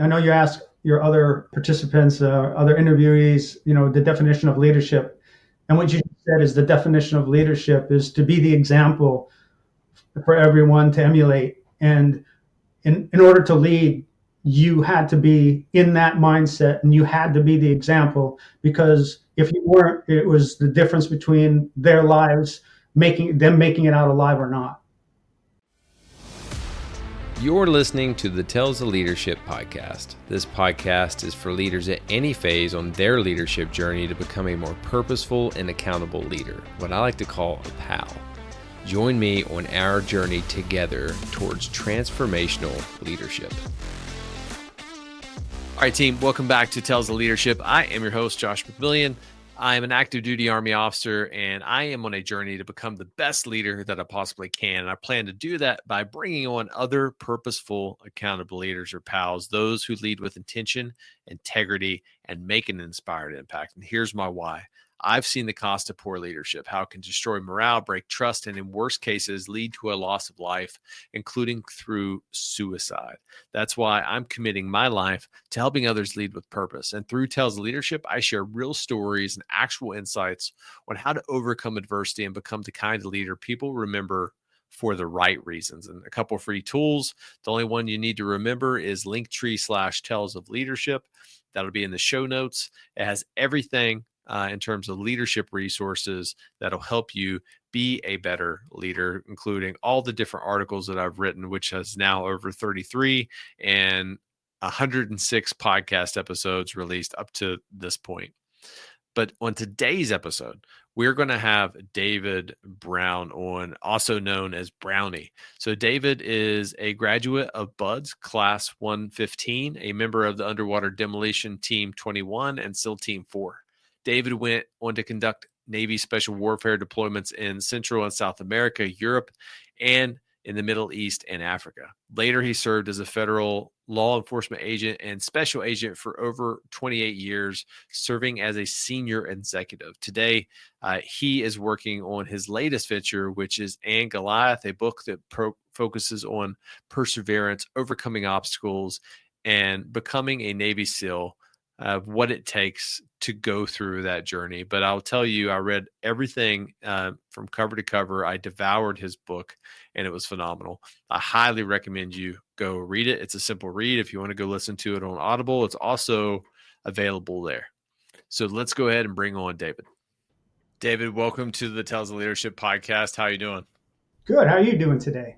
I know you asked your other participants, other interviewees, the definition of leadership. And what you said is the definition of leadership is to be the example for everyone to emulate. And in order to lead, you had to be in that mindset and you had to be the example, because if you weren't, it was the difference between their lives, making it out alive or not. You're listening to the Tales of Leadership podcast. This podcast is for leaders at any phase on their leadership journey to become a more purposeful and accountable leader, what I like to call a PAL. Join me on our journey together towards transformational leadership. All right, team, welcome back to Tales of Leadership. I am your host, Josh McMillion. I am an active duty Army officer, and I am on a journey to become the best leader that I possibly can. And I plan to do that by bringing on other purposeful, accountable leaders, or PALs, those who lead with intention, integrity, and make an inspired impact. And here's my why. I've seen the cost of poor leadership, how it can destroy morale, break trust, and in worst cases, lead to a loss of life, including through suicide. That's why I'm committing my life to helping others lead with purpose. And through Tales of Leadership, I share real stories and actual insights on how to overcome adversity and become the kind of leader people remember for the right reasons. And a couple of free tools. The only one you need to remember is Linktree/Tales of Leadership. That'll be in the show notes. It has everything in terms of leadership resources that'll help you be a better leader, including all the different articles that I've written, which has now over 33 and 106 podcast episodes released up to this point. But on today's episode, we're going to have David Brown on, also known as Brownie. So David is a graduate of BUD/S Class 115, a member of the Underwater Demolition Team 21 and SEAL Team 4. David went on to conduct Navy special warfare deployments in Central and South America, Europe, and in the Middle East and Africa. Later, he served as a federal law enforcement agent and special agent for over 28 years, serving as a senior executive. Today, he is working on his latest venture, which is And Goliath, a book that focuses on perseverance, overcoming obstacles, and becoming a Navy SEAL. What it takes to go through that journey. But I'll tell you, I read everything from cover to cover. I devoured his book, and it was phenomenal. I highly recommend you go read it. It's a simple read. If you want to go listen to it on Audible, it's also available there. So let's go ahead and bring on David. David, welcome to the Tales of Leadership podcast. How are you doing? Good. How are you doing today?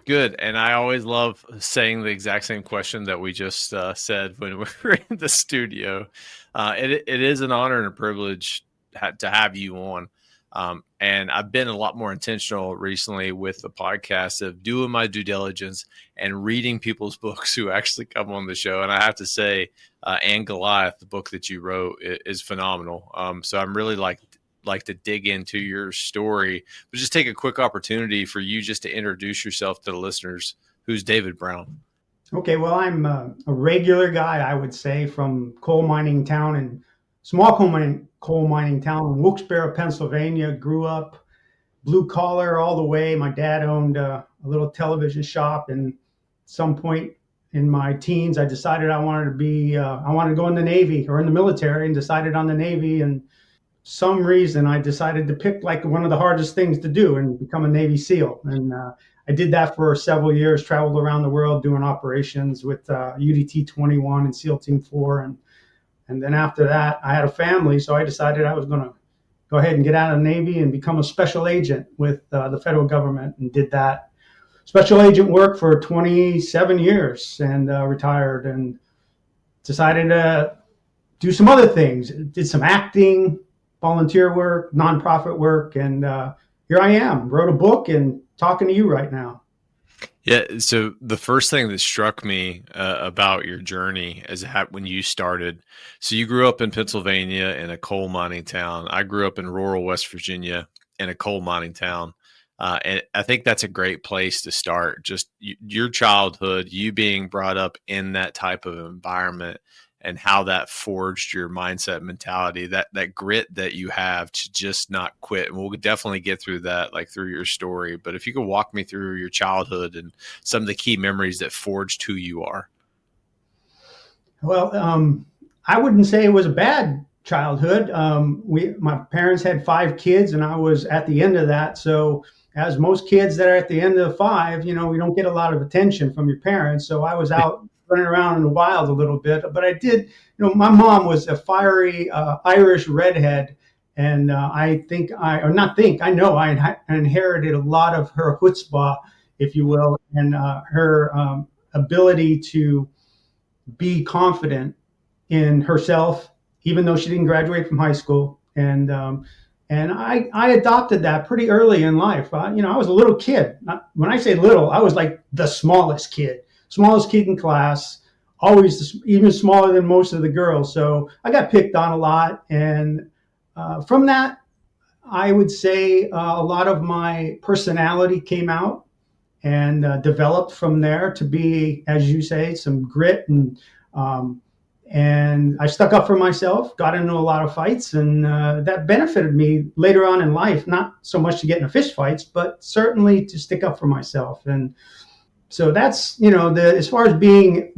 Good. And I always love saying the exact same question that we just said when we were in the studio. It is an honor and a privilege to have you on. And I've been a lot more intentional recently with the podcast of doing my due diligence and reading people's books who actually come on the show. And I have to say, And Goliath, the book that you wrote, is phenomenal. So I'm really like to dig into your story, but just take a quick opportunity for you just to introduce yourself to the listeners. Who's David Brown? Okay, well, I'm a regular guy, I would say, from small coal mining town in Wilkes-Barre, Pennsylvania. Grew up blue collar all the way. My dad owned a little television shop, and at some point in my teens, I decided I wanted to go in the Navy or in the military, and decided on the Navy. And some reason I decided to pick like one of the hardest things to do and become a Navy SEAL. And I did that for several years, traveled around the world doing operations with UDT 21 and SEAL Team 4. And then after that, I had a family, so I decided I was going to go ahead and get out of the Navy and become a special agent with the federal government, and did that special agent work for 27 years and retired, and decided to do some other things. Did some acting, volunteer work, nonprofit work, and here I am. Wrote a book and talking to you right now. Yeah. So the first thing that struck me about your journey is when you started. So you grew up in Pennsylvania in a coal mining town. I grew up in rural West Virginia in a coal mining town. And I think that's a great place to start. Just your childhood, you being brought up in that type of environment, and how that forged your mindset, mentality, that grit that you have to just not quit. And we'll definitely get through that, like through your story. But if you could walk me through your childhood and some of the key memories that forged who you are. Well, I wouldn't say it was a bad childhood. My parents had 5 kids, and I was at the end of that. So, as most kids that are at the end of 5, we don't get a lot of attention from your parents. So, I was out running around in the wild a little bit. But I did, my mom was a fiery Irish redhead, and or not think, I know I inherited a lot of her chutzpah, if you will, and her ability to be confident in herself, even though she didn't graduate from high school. And I adopted that pretty early in life. I was a little kid. When I say little, I was like the smallest kid in class, always even smaller than most of the girls. So I got picked on a lot. And from that, I would say a lot of my personality came out and developed from there to be, as you say, some grit um, and I stuck up for myself, got into a lot of fights, and that benefited me later on in life. Not so much to get into fist fights, but certainly to stick up for myself. And so that's as far as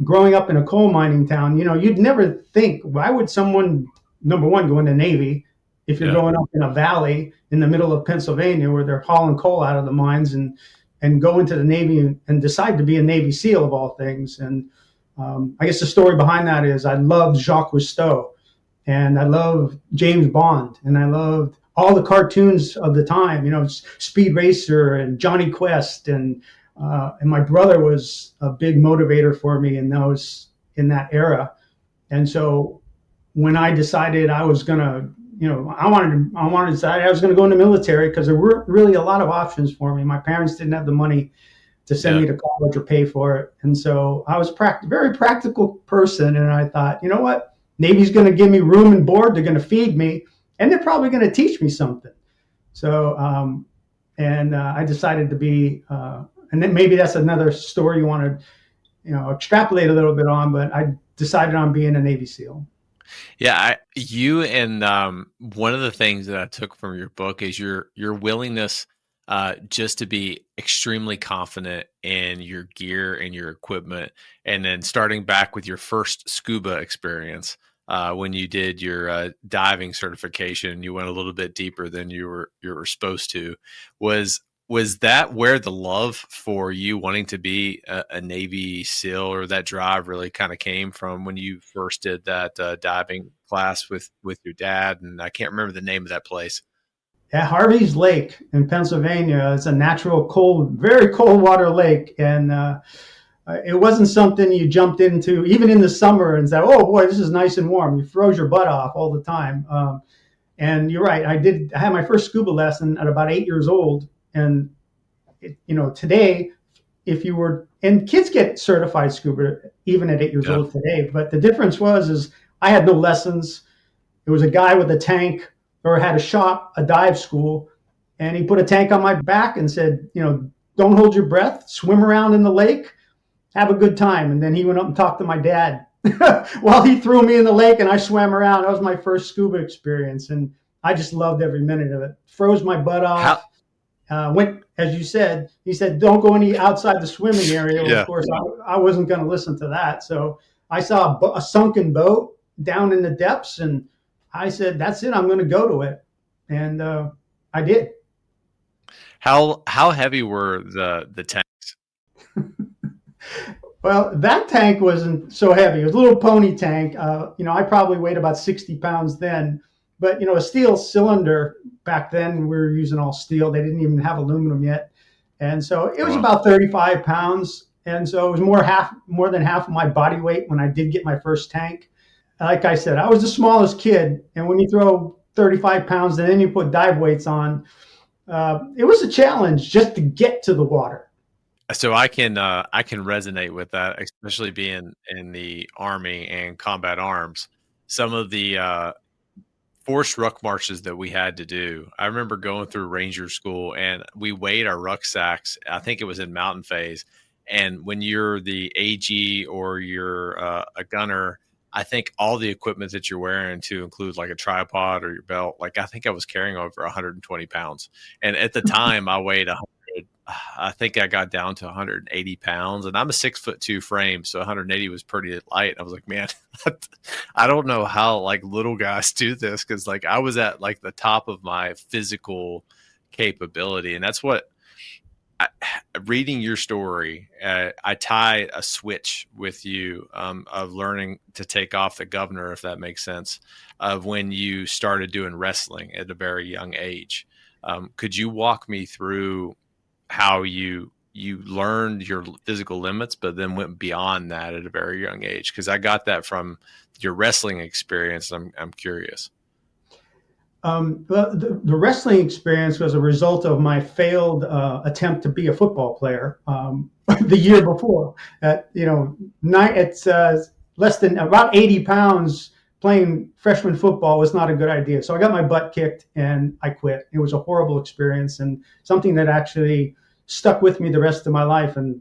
growing up in a coal mining town, you'd never think, why would someone, number one, go in the Navy if you're Yeah. growing up in a valley in the middle of Pennsylvania where they're hauling coal out of the mines, and go into the Navy and decide to be a Navy SEAL of all things. And I guess the story behind that is I loved Jacques Cousteau, and I loved James Bond, and I loved all the cartoons of the time, Speed Racer and Johnny Quest, and my brother was a big motivator for me in that era. And so when I decided I was gonna, I wanted to decide I was gonna go in the military because there weren't really a lot of options for me. My parents didn't have the money to send Yeah. me to college or pay for it. And so I was a very practical person. And I thought, you know what? Navy's going to give me room and board. They're going to feed me, and they're probably going to teach me something. So, and I decided to be, and then maybe that's another story you want to, extrapolate a little bit on, but I decided on being a Navy SEAL. Yeah, you and one of the things that I took from your book is your willingness just to be extremely confident in your gear and your equipment, and then starting back with your first scuba experience when you did your diving certification, you went a little bit deeper than you were supposed to. Was that where the love for you wanting to be a Navy SEAL or that drive really kind of came from when you first did that diving class with your dad? And I can't remember the name of that place. At Harvey's Lake in Pennsylvania, it's a natural cold, very cold water lake. And it wasn't something you jumped into even in the summer and said, "Oh boy, this is nice and warm." You froze your butt off all the time. And you're right. I had my first scuba lesson at about 8 years old, and today, if you were, and kids get certified scuba even at 8 years Yeah. old today. But the difference is I had no lessons. It was a guy with a tank, or had a shop, a dive school, and he put a tank on my back and said, "Don't hold your breath. Swim around in the lake. Have a good time." And then he went up and talked to my dad while he threw me in the lake and I swam around. That was my first scuba experience, and I just loved every minute of it. Froze my butt How? off. Went, as you said, he said, "Don't go any outside the swimming area." Well, of Yeah. course, I wasn't going to listen to that. So I saw a sunken boat down in the depths, and I said, "That's it. I'm going to go to it." And I did. How heavy were the tanks? Well, that tank wasn't so heavy. It was a little pony tank. I probably weighed about 60 pounds then. But, a steel cylinder back then, we were using all steel. They didn't even have aluminum yet. And so it was Well, about 35 pounds. And so it was more than half of my body weight when I did get my first tank. Like I said, I was the smallest kid. And when you throw 35 pounds and then you put dive weights on, it was a challenge just to get to the water. so I can resonate with that, especially being in the Army and combat arms. Some of the forced ruck marches that we had to do. I remember going through Ranger School and we weighed our rucksacks. I think it was in mountain phase. And when you're the AG or you're a gunner, I think all the equipment that you're wearing to include like a tripod or your belt, like I think I was carrying over 120 pounds. And at the time I weighed I think I got down to 180 pounds, and I'm a 6'2" frame, so 180 was pretty light. I was like, man, I don't know how like little guys do this, because like I was at like the top of my physical capability, and that's what reading your story, I tie a switch with you of learning to take off the governor, if that makes sense, of when you started doing wrestling at a very young age. Could you walk me through how you learned your physical limits, but then went beyond that at a very young age? Because I got that from your wrestling experience. I'm curious. Well, the wrestling experience was a result of my failed attempt to be a football player the year before. It's less than about 80 pounds. Playing freshman football was not a good idea. So I got my butt kicked and I quit. It was a horrible experience and something that actually stuck with me the rest of my life. And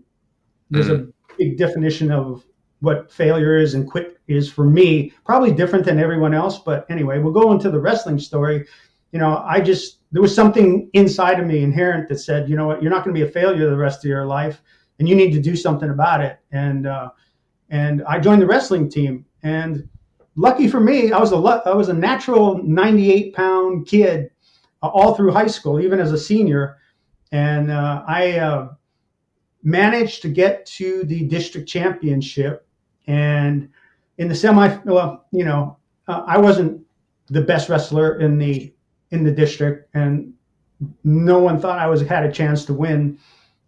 there's a big definition of what failure is and quit is for me, probably different than everyone else. But anyway, we'll go into the wrestling story. There was something inside of me inherent that said, you know what, you're not going to be a failure the rest of your life and you need to do something about it. And I joined the wrestling team, and lucky for me, I was a natural 98-pound kid all through high school, even as a senior. And I managed to get to the district championship. And in the I wasn't the best wrestler in the district, and no one thought I had a chance to win.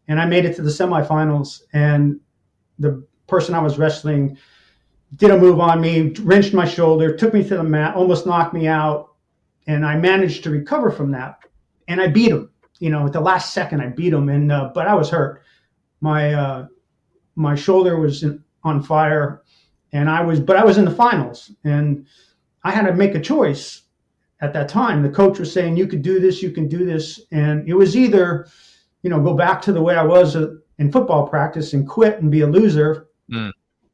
And I made it to the semifinals, and the person I was wrestling did a move on me, wrenched my shoulder, took me to the mat, almost knocked me out, and I managed to recover from that. And I beat him. At the last second, I beat him, but I was hurt. My shoulder was on fire, and I was in the finals, and I had to make a choice at that time. The coach was saying, you could do this, you can do this. And it was either, go back to the way I was in football practice and quit and be a loser,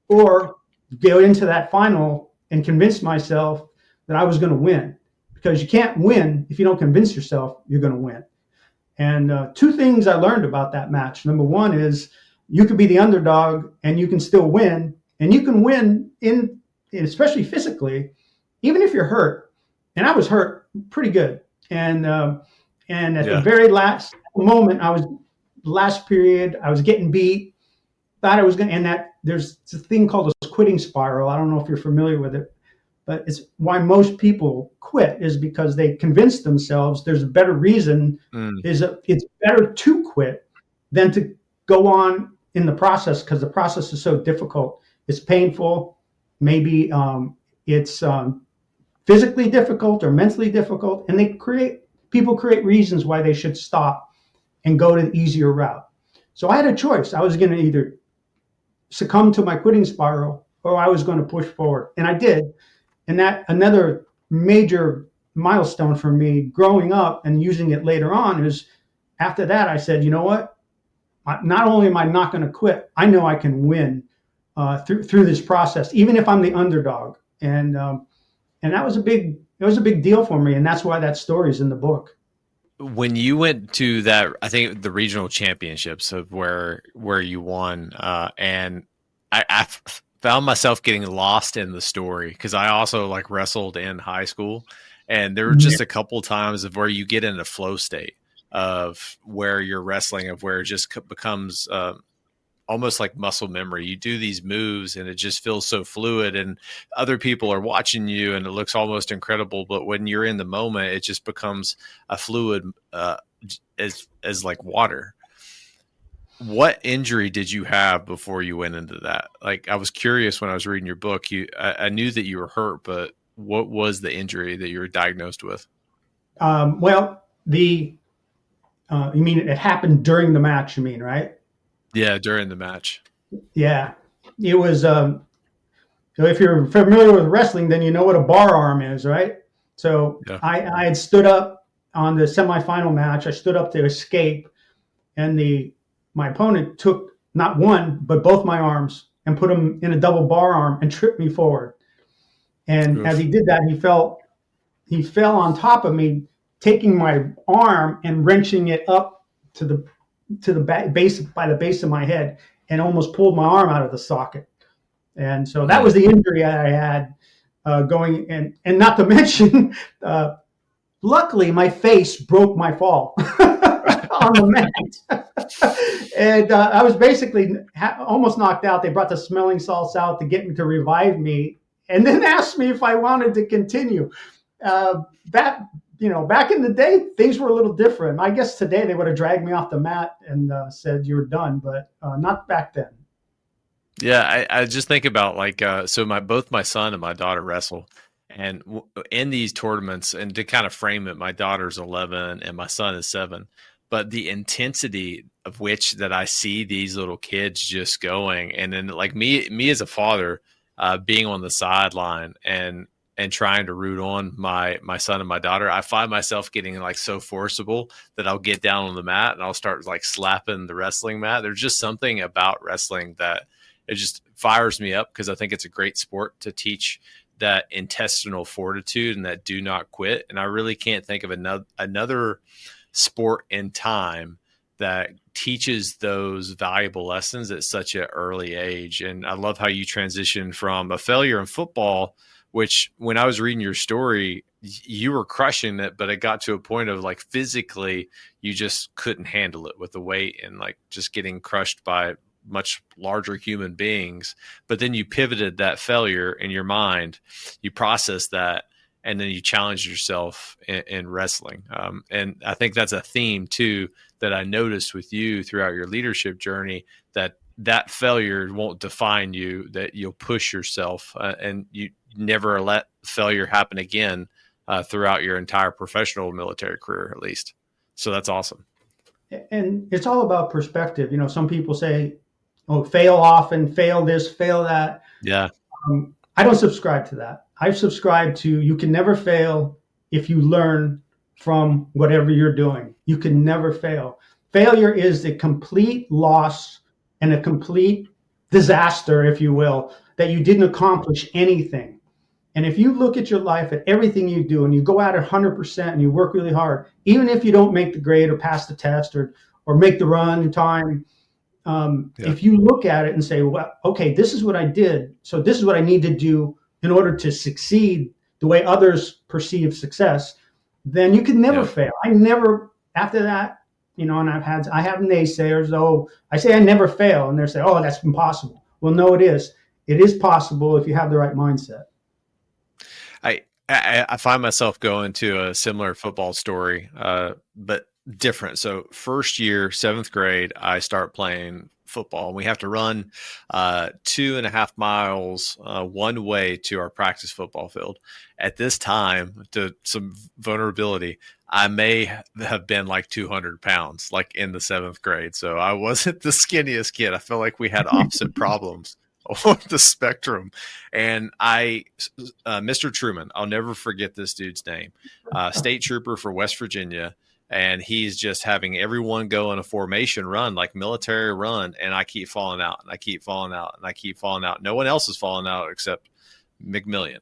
or go into that final and convince myself that I was going to win, because you can't win if you don't convince yourself you're going to win. And two things I learned about that match. Number one is you could be the underdog and you can still win, and you can win especially physically, even if you're hurt. And I was hurt pretty good. And at the very last moment, last period, I was getting beat. Thought I was going to, and that there's a thing called a quitting spiral. I don't know if you're familiar with it, but it's why most people quit is because they convince themselves there's a better reason. It's better to quit than to go on in the process, because the process is so difficult. It's painful. Maybe it's physically difficult or mentally difficult, and people create reasons why they should stop and go to the easier route. So I had a choice. I was going to either succumb to my quitting spiral or I was going to push forward, and I did. And that another major milestone for me growing up and using it later on is, after that I said, you know what? Not only am I not going to quit, I know I can win through this process, even if I'm the underdog. And that was it was a big deal for me, and that's why that story is in the book. When you went to that, I think the regional championships of where you won, and I found myself getting lost in the story, because I also like wrestled in high school, and there were just a couple times of where you get in a flow state of where you're wrestling, of where it just becomes almost like muscle memory. You do these moves and it just feels so fluid, and other people are watching you and it looks almost incredible. But when you're in the moment, it just becomes a fluid as like water. What injury did you have before you went into that? Like, I was curious when I was reading your book, I knew that you were hurt, but what was the injury that you were diagnosed with? You mean it happened during the match, you mean, right? Yeah, during the match. Yeah, it was. So if you're familiar with wrestling, then you know what a bar arm is, right? So yeah. I had stood up on the semifinal match. I stood up to escape, and my opponent took not one but both my arms and put them in a double bar arm and tripped me forward. And as he did that, he fell on top of me, taking my arm and wrenching it up to to the base by the base of my head and almost pulled my arm out of the socket. And so that was the injury I had going. And not to mention, luckily, my face broke my fall on the mat. And I was basically almost knocked out. They brought the smelling salts out to get me to revive me, and then asked me if I wanted to continue. Back in the day, things were a little different. I guess today they would have dragged me off the mat and said you're done, but not back then. Yeah, I just think about like so both my son and my daughter wrestle, and in these tournaments, and to kind of frame it, my daughter's 11 and my son is 7, but the intensity of which that I see these little kids just going, and then like me as a father, being on the sideline and trying to root on my son and my daughter, I find myself getting like so forcible that I'll get down on the mat and I'll start like slapping the wrestling mat. There's just something about wrestling that it just fires me up, because I think it's a great sport to teach that intestinal fortitude and that do not quit. And I really can't think of another sport in time that teaches those valuable lessons at such an early age. And I love how you transition from a failure in football, which when I was reading your story, you were crushing it, but it got to a point of like physically, you just couldn't handle it with the weight and like just getting crushed by much larger human beings. But then you pivoted that failure in your mind, you processed that, and then you challenged yourself in wrestling. And I think that's a theme too that I noticed with you throughout your leadership journey, that failure won't define you, that you'll push yourself and you never let failure happen again throughout your entire professional military career, at least. So that's awesome. And it's all about perspective. Some people say, oh, fail often, fail this, fail that. Yeah. I don't subscribe to that. I subscribe to you can never fail if you learn from whatever you're doing. You can never fail. Failure is the complete loss and a complete disaster, if you will, that you didn't accomplish anything. And if you look at your life, at everything you do, and you go at it 100% and you work really hard, even if you don't make the grade or pass the test or make the run in time, if you look at it and say, well, okay, this is what I did, so this is what I need to do in order to succeed the way others perceive success, then you can never fail. I never, after that, and I have naysayers. Oh, I say I never fail, and they say, oh, that's impossible. Well, no, it is. It is possible if you have the right mindset. I find myself going to a similar football story, but different. So first year, 7th grade, I start playing football, and we have to run 2.5 miles one way to our practice football field. At this time, to some vulnerability, I may have been like 200 pounds, like in the 7th grade. So I wasn't the skinniest kid. I felt like we had opposite problems on the spectrum. And Mr. Truman, I'll never forget this dude's name, state trooper for West Virginia. And he's just having everyone go on a formation run, like military run. And I keep falling out and I keep falling out and I keep falling out. No one else is falling out except McMillion.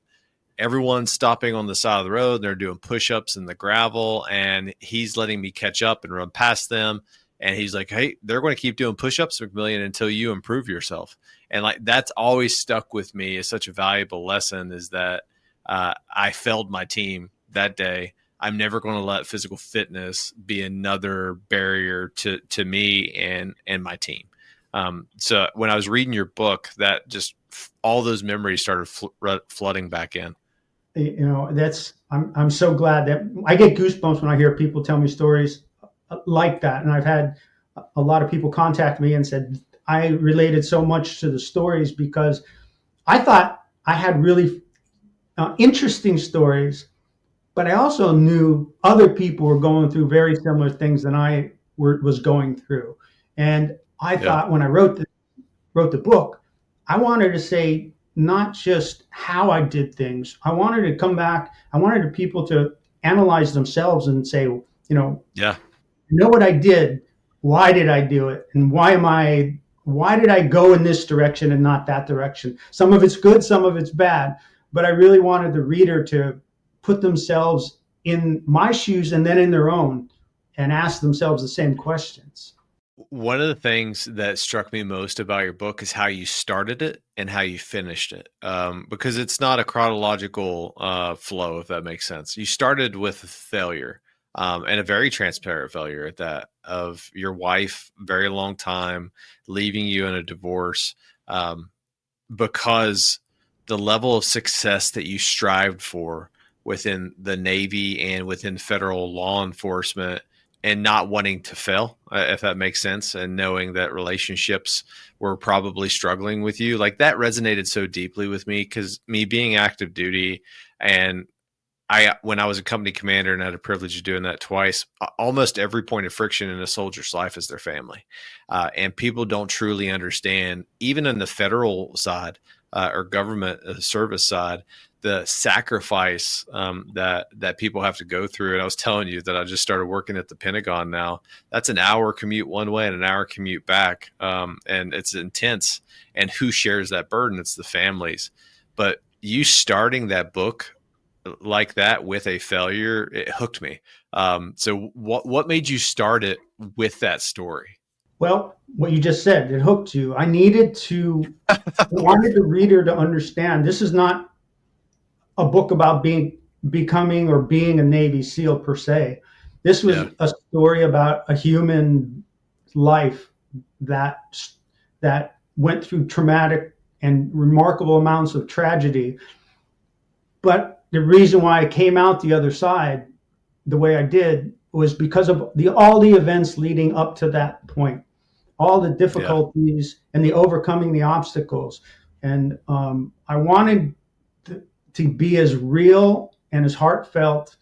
Everyone's stopping on the side of the road. They're doing push-ups in the gravel, and he's letting me catch up and run past them. And he's like, hey, they're going to keep doing push-ups, McMillion, until you improve yourself. And like, that's always stuck with me as such a valuable lesson, is that I failed my team that day. I'm never going to let physical fitness be another barrier to me and my team. So when I was reading your book, that just all those memories started flooding back in. I'm so glad that I get goosebumps when I hear people tell me stories like that. And I've had a lot of people contact me and said, I related so much to the stories because I thought I had really interesting stories, but I also knew other people were going through very similar things than I was going through. And I thought when I wrote the book, I wanted to say not just how I did things. I wanted to come back. I wanted people to analyze themselves and say, I know what I did. Why did I do it? And why did I go in this direction and not that direction? Some of it's good, some of it's bad. But I really wanted the reader to put themselves in my shoes and then in their own and ask themselves the same questions. One of the things that struck me most about your book is how you started it and how you finished it, because it's not a chronological flow, if that makes sense. You started with a failure, and a very transparent failure at that, of your wife, very long time, leaving you in a divorce, because the level of success that you strived for within the Navy and within federal law enforcement, and not wanting to fail, if that makes sense, and knowing that relationships were probably struggling with you, like that resonated so deeply with me, because me being active duty, and when I was a company commander and had a privilege of doing that twice, almost every point of friction in a soldier's life is their family. And people don't truly understand, even in the federal side, or government service side, the sacrifice that people have to go through. And I was telling you that I just started working at the Pentagon now. That's an hour commute one way and an hour commute back. And it's intense. And who shares that burden? It's the families. But you starting that book like that with a failure, it hooked me. So what made you start it with that story? Well, what you just said, it hooked you. I wanted the reader to understand this is not a book about becoming or being a Navy SEAL per se. This was Yeah, a story about a human life that that went through traumatic and remarkable amounts of tragedy. But the reason why I came out the other side the way I did was because of all the events leading up to that point, all the yeah, difficulties and the overcoming the obstacles. And I wanted to be as real and as heartfelt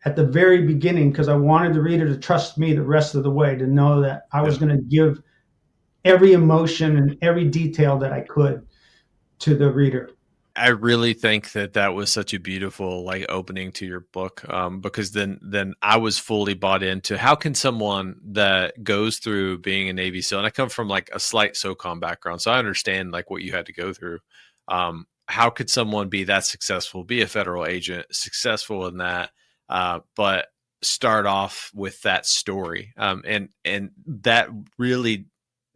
at the very beginning, because I wanted the reader to trust me the rest of the way, to know that I was yeah. going to give every emotion and every detail that I could to the reader. I really think that that was such a beautiful like opening to your book, because then I was fully bought into how can someone that goes through being a Navy SEAL, and I come from like a slight SOCOM background, so I understand like what you had to go through. How could someone be that successful, be a federal agent, successful in that, but start off with that story, and that really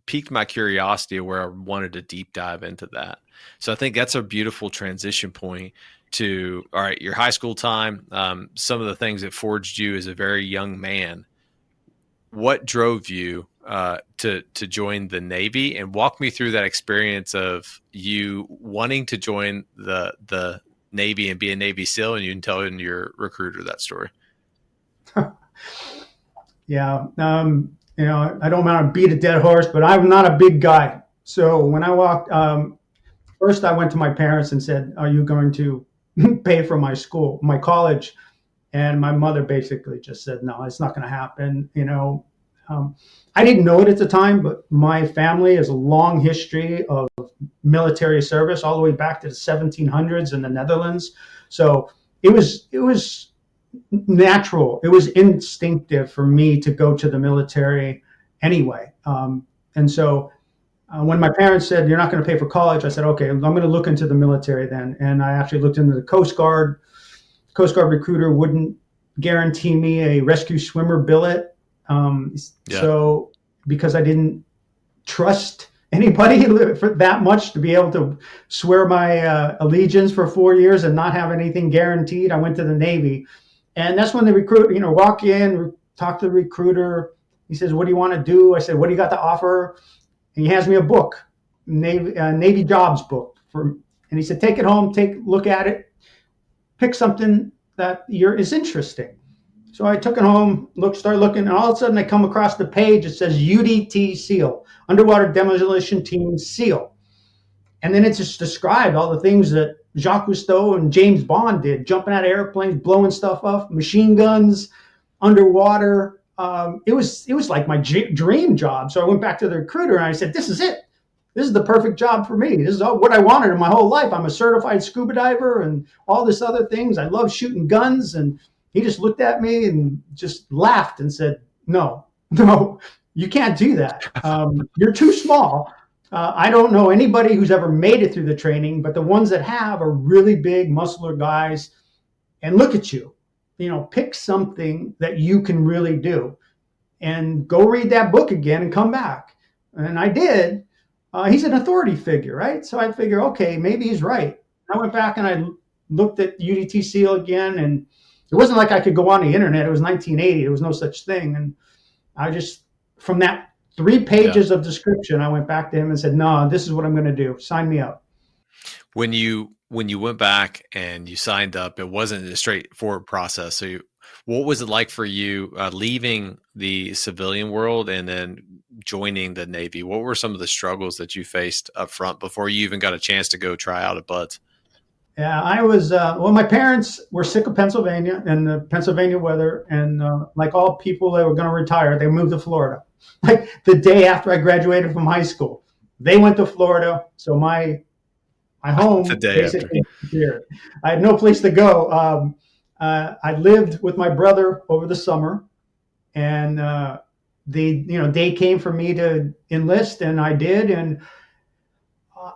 piqued my curiosity where I wanted to deep dive into that. So I think that's a beautiful transition point to, all right, your high school time, some of the things that forged you as a very young man. What drove you to join the Navy, and walk me through that experience of you wanting to join the Navy and be a Navy SEAL, and you can tell your recruiter that story. Yeah. I don't want to beat a dead horse, but I'm not a big guy. So when I walked, first I went to my parents and said, "Are you going to pay for my school, my college?" And my mother basically just said, "No, it's not going to happen." I didn't know it at the time, but my family has a long history of military service, all the way back to the 1700s in the Netherlands. So it was natural. It was instinctive for me to go to the military anyway. And so when my parents said, "You're not going to pay for college," I said, "Okay, I'm going to look into the military then." And I actually looked into the Coast Guard. Coast Guard recruiter wouldn't guarantee me a rescue swimmer billet. Yeah. So because I didn't trust anybody for that much to be able to swear my allegiance for 4 years and not have anything guaranteed, I went to the Navy. And that's when the recruit, walk in, talk to the recruiter. He says, "What do you want to do?" I said, "What do you got to offer?" And he hands me a book, Navy jobs book, and he said, "Take it home, look at it, pick something that is interesting." So I took it home, started looking, and all of a sudden I come across the page. It says UDT SEAL, Underwater Demolition Team SEAL. And then it just described all the things that Jacques Cousteau and James Bond did, jumping out of airplanes, blowing stuff up, machine guns, underwater. It was like my dream job. So I went back to the recruiter and I said, "This is it. This is the perfect job for me. This is what I wanted in my whole life. I'm a certified scuba diver and all this other things. I love shooting guns." And he just looked at me and just laughed and said, "No, no, you can't do that. You're too small." I don't know anybody who's ever made it through the training, but the ones that have are really big, muscular guys. And look at you. Pick something that you can really do. and go read that book again and come back. And I did. He's an authority figure, right? So I figure, okay, maybe he's right. I went back and I looked at UDT SEAL again, and it wasn't like I could go on the internet. It was 1980. There was no such thing. And I just, from that 3 pages of description, I went back to him and said, no, this is what I'm going to do. Sign me up. When you went back and you signed up, it wasn't a straightforward process. So what was it like for you leaving the civilian world and then joining the Navy? What were some of the struggles that you faced up front before you even got a chance to go try out at BUD/S? Yeah, I was, well, my parents were sick of Pennsylvania and the Pennsylvania weather. And like all people that were going to retire, they moved to Florida. Like the day after I graduated from high school, they went to Florida. So my home basically here. I had no place to go. I lived with my brother over the summer, and day came for me to enlist, and I did. And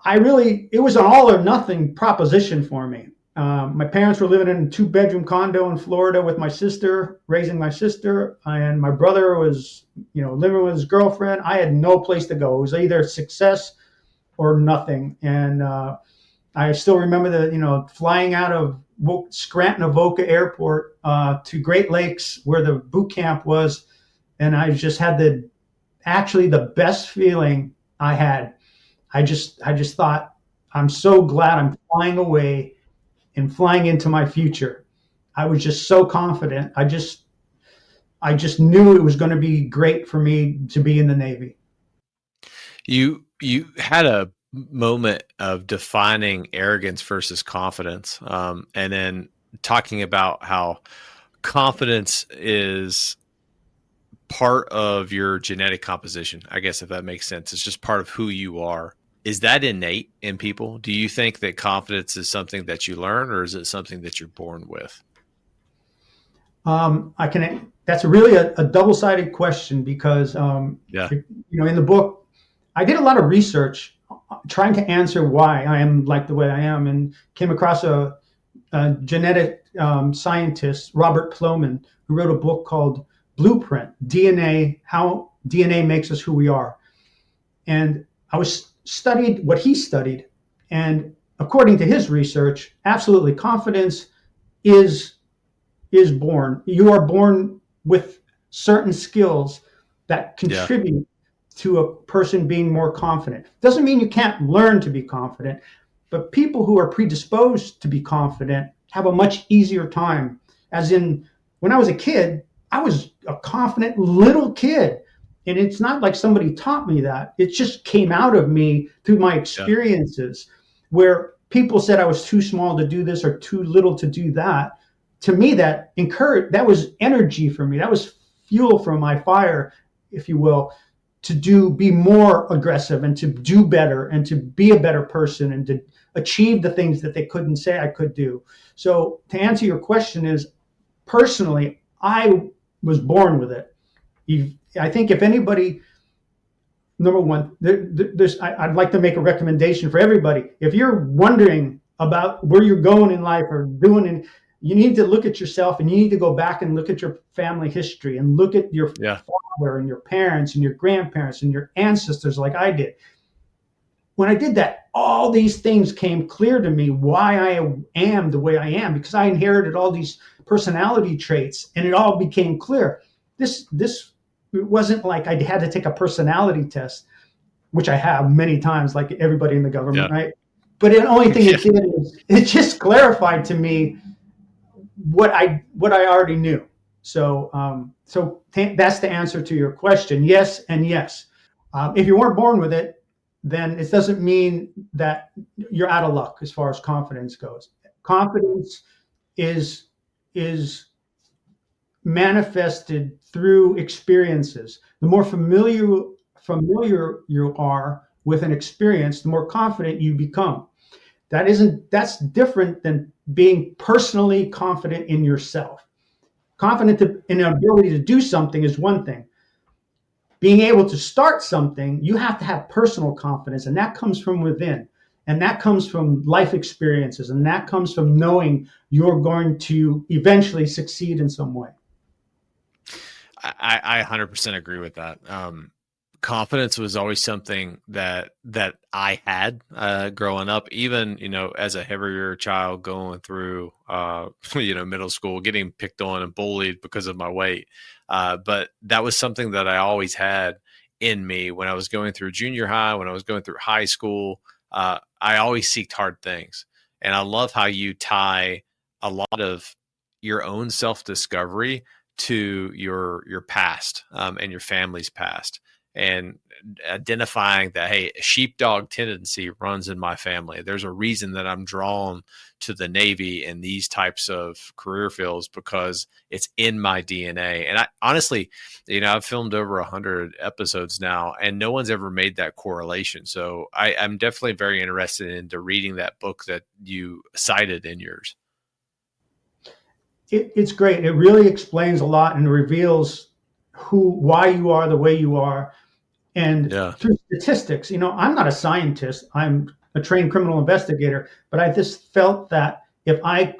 it was an all or nothing proposition for me. My parents were living in a 2-bedroom condo in Florida with my sister, raising my sister, and my brother was, living with his girlfriend. I had no place to go. It was either success or nothing. And I still remember flying out of Scranton Avoca Airport to Great Lakes where the boot camp was. And I just had the best feeling I had. I just thought, I'm so glad I'm flying away and flying into my future. I was just so confident. I just knew it was going to be great for me to be in the Navy. You had a moment of defining arrogance versus confidence, and then talking about how confidence is part of your genetic composition, I guess, if that makes sense. It's just part of who you are. Is that innate in people? Do you think that confidence is something that you learn, or is it something that you're born with? That's really a double-sided question because, in the book, I did a lot of research trying to answer why I am like the way I am, and came across a genetic scientist, Robert Plomin, who wrote a book called Blueprint, DNA, How DNA Makes Us Who We Are. And I studied what he studied. And according to his research, absolutely, confidence is born. You are born with certain skills that contribute to a person being more confident. Doesn't mean you can't learn to be confident, but people who are predisposed to be confident have a much easier time. As in, when I was a kid, I was a confident little kid. And it's not like somebody taught me that. It just came out of me through my experiences where people said I was too small to do this or too little to do that. To me, that was energy for me. That was fuel for my fire, if you will, to be more aggressive and to do better and to be a better person and to achieve the things that they couldn't say I could do. So to answer your question is, personally, I was born with it. I think if anybody, number one, I'd like to make a recommendation for everybody. If you're wondering about where you're going in life or doing, you need to look at yourself, and you need to go back and look at your family history and look at your father and your parents and your grandparents and your ancestors, like I did. When I did that, all these things came clear to me why I am the way I am, because I inherited all these personality traits, and it all became clear. It wasn't like I had to take a personality test, which I have many times, like everybody in the government, right? But the only thing it did is it just clarified to me what I already knew. So that's the answer to your question. Yes and yes. If you weren't born with it, then it doesn't mean that you're out of luck as far as confidence goes. Confidence is manifested through experiences. The more familiar you are with an experience, the more confident you become. That's different than being personally confident in yourself. Confident in an ability to do something is one thing. Being able to start something, you have to have personal confidence, and that comes from within. And that comes from life experiences, and that comes from knowing you're going to eventually succeed in some way. I 100% agree with that. Confidence was always something that I had growing up, even, as a heavier child going through, middle school, getting picked on and bullied because of my weight. But that was something that I always had in me when I was going through junior high, when I was going through high school. I always seeked hard things. And I love how you tie a lot of your own self-discovery to your past, and your family's past, and identifying that, hey, a sheepdog tendency runs in my family. There's a reason that I'm drawn to the Navy and these types of career fields, because it's in my DNA. And I honestly, I've filmed over 100 episodes now, and no one's ever made that correlation. So I'm definitely very interested into reading that book that you cited in yours. It's great. It really explains a lot and reveals why you are the way you are. And Yeah. through statistics, I'm not a scientist. I'm a trained criminal investigator, but I just felt that if I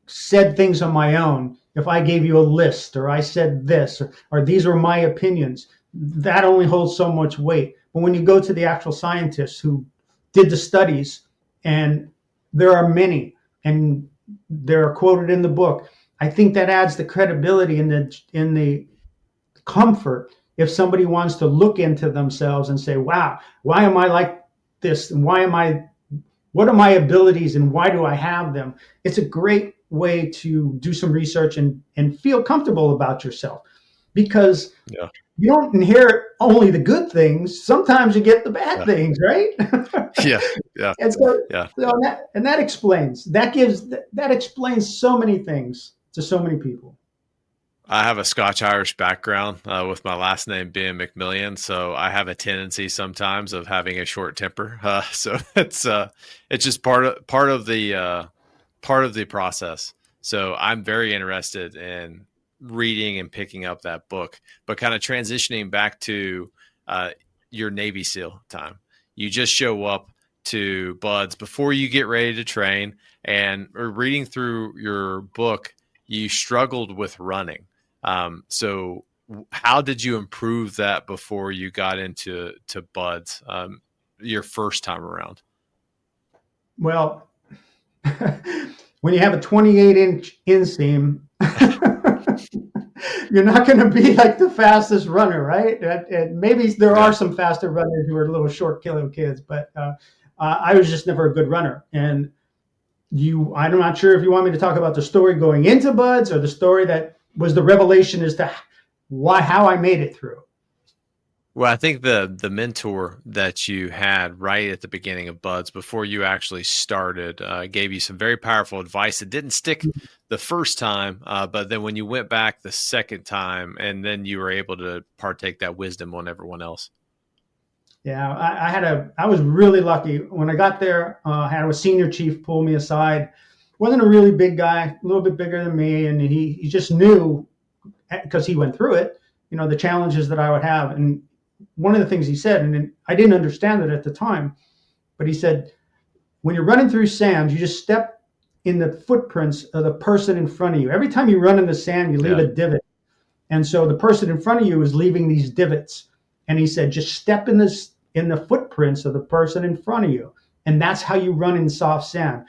said things on my own, if I gave you a list, or I said this, or these were my opinions, that only holds so much weight. But when you go to the actual scientists who did the studies, and there are many, and they're quoted in the book, I think that adds the credibility and the comfort if somebody wants to look into themselves and say, wow, why am I like this? And what are my abilities and why do I have them? It's a great way to do some research and feel comfortable about yourself, because you don't inherit only the good things. Sometimes you get the bad things, right? Yeah. And that explains, that explains so many things to so many people. I have a Scotch-Irish background, with my last name being McMillion, so I have a tendency sometimes of having a short temper. So it's just part of the process. So I'm very interested in reading and picking up that book, but kind of transitioning back to your Navy SEAL time. You just show up to Buds before you get ready to train, and reading through your book, you struggled with running. So how did you improve that before you got into Buds, your first time around? Well, when you have a 28-inch inseam, you're not going to be like the fastest runner, right? And maybe there are some faster runners who are little short kilo kids, but I was just never a good runner. And I'm not sure if you want me to talk about the story going into Buds, or the story that was the revelation as to how I made it through. Well, I think the mentor that you had right at the beginning of Buds, before you actually started, gave you some very powerful advice. It didn't stick the first time, but then when you went back the second time, and then you were able to partake that wisdom on everyone else. Yeah, I was really lucky when I got there. I had a senior chief pull me aside. Wasn't a really big guy, a little bit bigger than me, and he just knew, because he went through it, the challenges that I would have. And one of the things he said, and I didn't understand it at the time, but he said, when you're running through sand, you just step in the footprints of the person in front of you. Every time you run in the sand, you leave a divot. And so the person in front of you is leaving these divots. And he said, just step in the footprints of the person in front of you. And that's how you run in soft sand.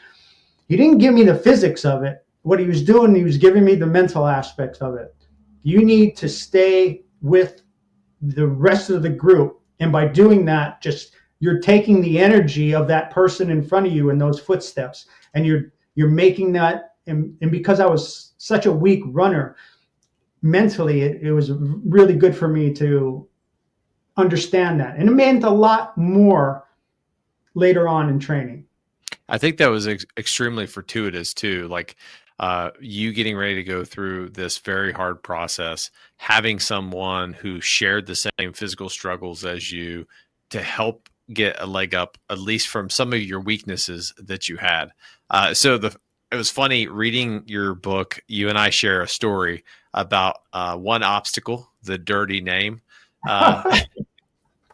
He didn't give me the physics of it. What he was doing, he was giving me the mental aspects of it. You need to stay with the rest of the group. And by doing that, you're taking the energy of that person in front of you in those footsteps. And you're making that, and because I was such a weak runner, mentally, it was really good for me to understand that. And it meant a lot more later on in training. I think that was extremely fortuitous too. Like, you getting ready to go through this very hard process, having someone who shared the same physical struggles as you to help get a leg up, at least from some of your weaknesses that you had. It was funny reading your book. You and I share a story about one obstacle, the dirty name.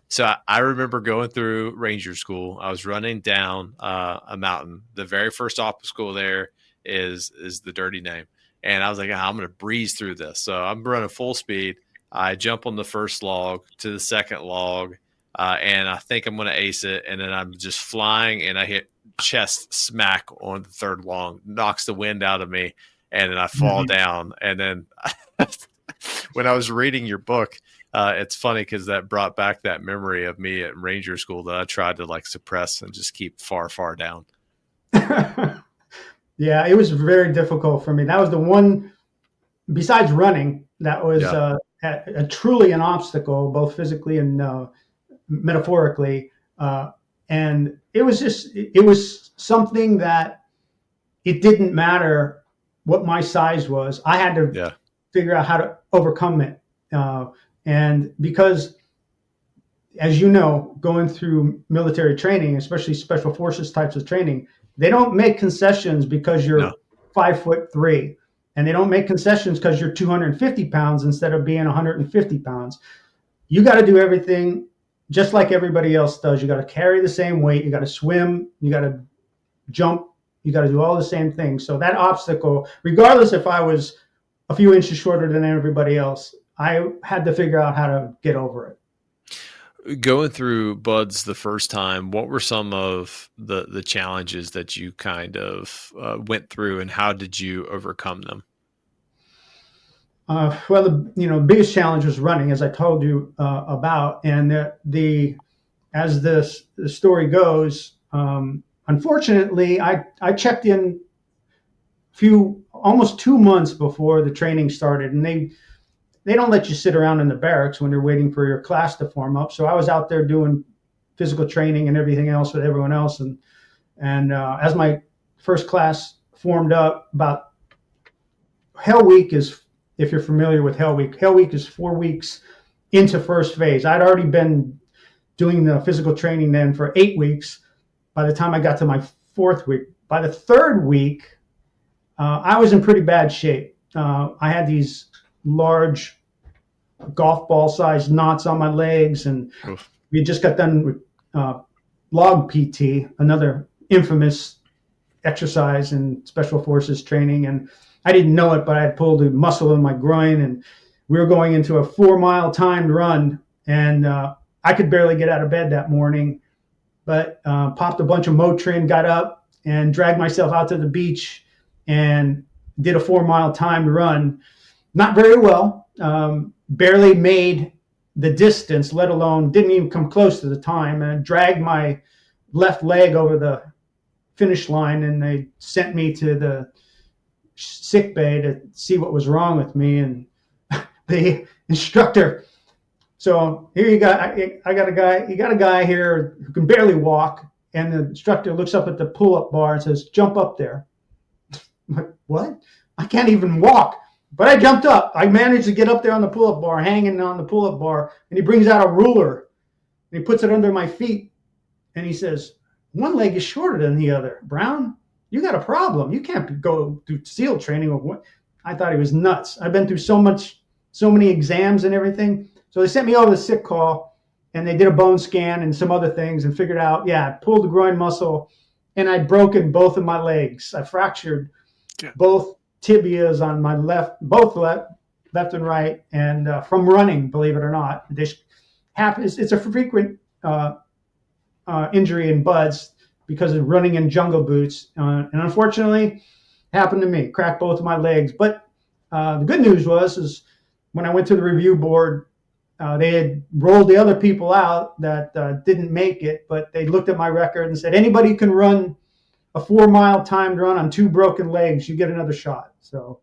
So I remember going through Ranger School. I was running down a mountain. The very first obstacle there is the dirty name. And I was like, I'm going to breeze through this. So I'm running full speed. I jump on the first log to the second log, and I think I'm going to ace it. And then I'm just flying, and I hit chest smack on the third log, knocks the wind out of me, and then I fall down. And then when I was reading your book, it's funny because that brought back that memory of me at Ranger School that I tried to like suppress and just keep far, far down. Yeah, it was very difficult for me. That was the one, besides running, that was a truly an obstacle, both physically and metaphorically. And it was something that it didn't matter what my size was. I had to figure out how to overcome it. And because, as you know, going through military training, especially special forces types of training, they don't make concessions because you're 5'3", and they don't make concessions because you're 250 pounds instead of being 150 pounds. You got to do everything just like everybody else does. You got to carry the same weight. You got to swim. You got to jump. You got to do all the same things. So that obstacle, regardless if I was a few inches shorter than everybody else, I had to figure out how to get over it. Going through BUD/S the first time, what were some of the challenges that you kind of went through, and how did you overcome them? Well, the biggest challenge was running, as I told you about, and as the story goes, unfortunately, I checked in almost 2 months before the training started, and they don't let you sit around in the barracks when you're waiting for your class to form up. So I was out there doing physical training and everything else with everyone else. And as my first class formed up, about Hell Week is, if you're familiar with Hell Week is 4 weeks into first phase. I'd already been doing the physical training then for 8 weeks by the time I got to my 4th week. By the 3rd week, I was in pretty bad shape. I had these large golf ball sized knots on my legs, and we just got done with log PT, another infamous exercise in special forces training, and I didn't know it, but I had pulled a muscle in my groin, and we were going into a 4-mile timed run, and I could barely get out of bed that morning, but popped a bunch of Motrin, got up and dragged myself out to the beach and did a 4-mile timed run. Not very well, barely made the distance, let alone didn't even come close to the time, and I dragged my left leg over the finish line, and they sent me to the sick bay to see what was wrong with me. And the instructor, so here you got a guy here who can barely walk, and the instructor looks up at the pull-up bar and says, "Jump up there." I'm like, what? I can't even walk. But I jumped up. I managed to get up there on the pull-up bar, hanging on the pull-up bar, and he brings out a ruler, and he puts it under my feet, and he says, "One leg is shorter than the other. Brown, you got a problem. You can't go do SEAL training with one." I thought he was nuts. I've been through so many exams and everything. So they sent me over to sick call, and they did a bone scan and some other things and figured out, I pulled the groin muscle, and I'd broken both of my legs. I fractured both tibias on my both left and right, and from running, believe it or not. It's a frequent injury in BUD/S because of running in jungle boots, and unfortunately happened to me. Cracked both of my legs. But the good news is when I went to the review board, they had rolled the other people out that didn't make it, but they looked at my record and said, anybody who can run a 4-mile timed run on 2 broken legs, you get another shot. So,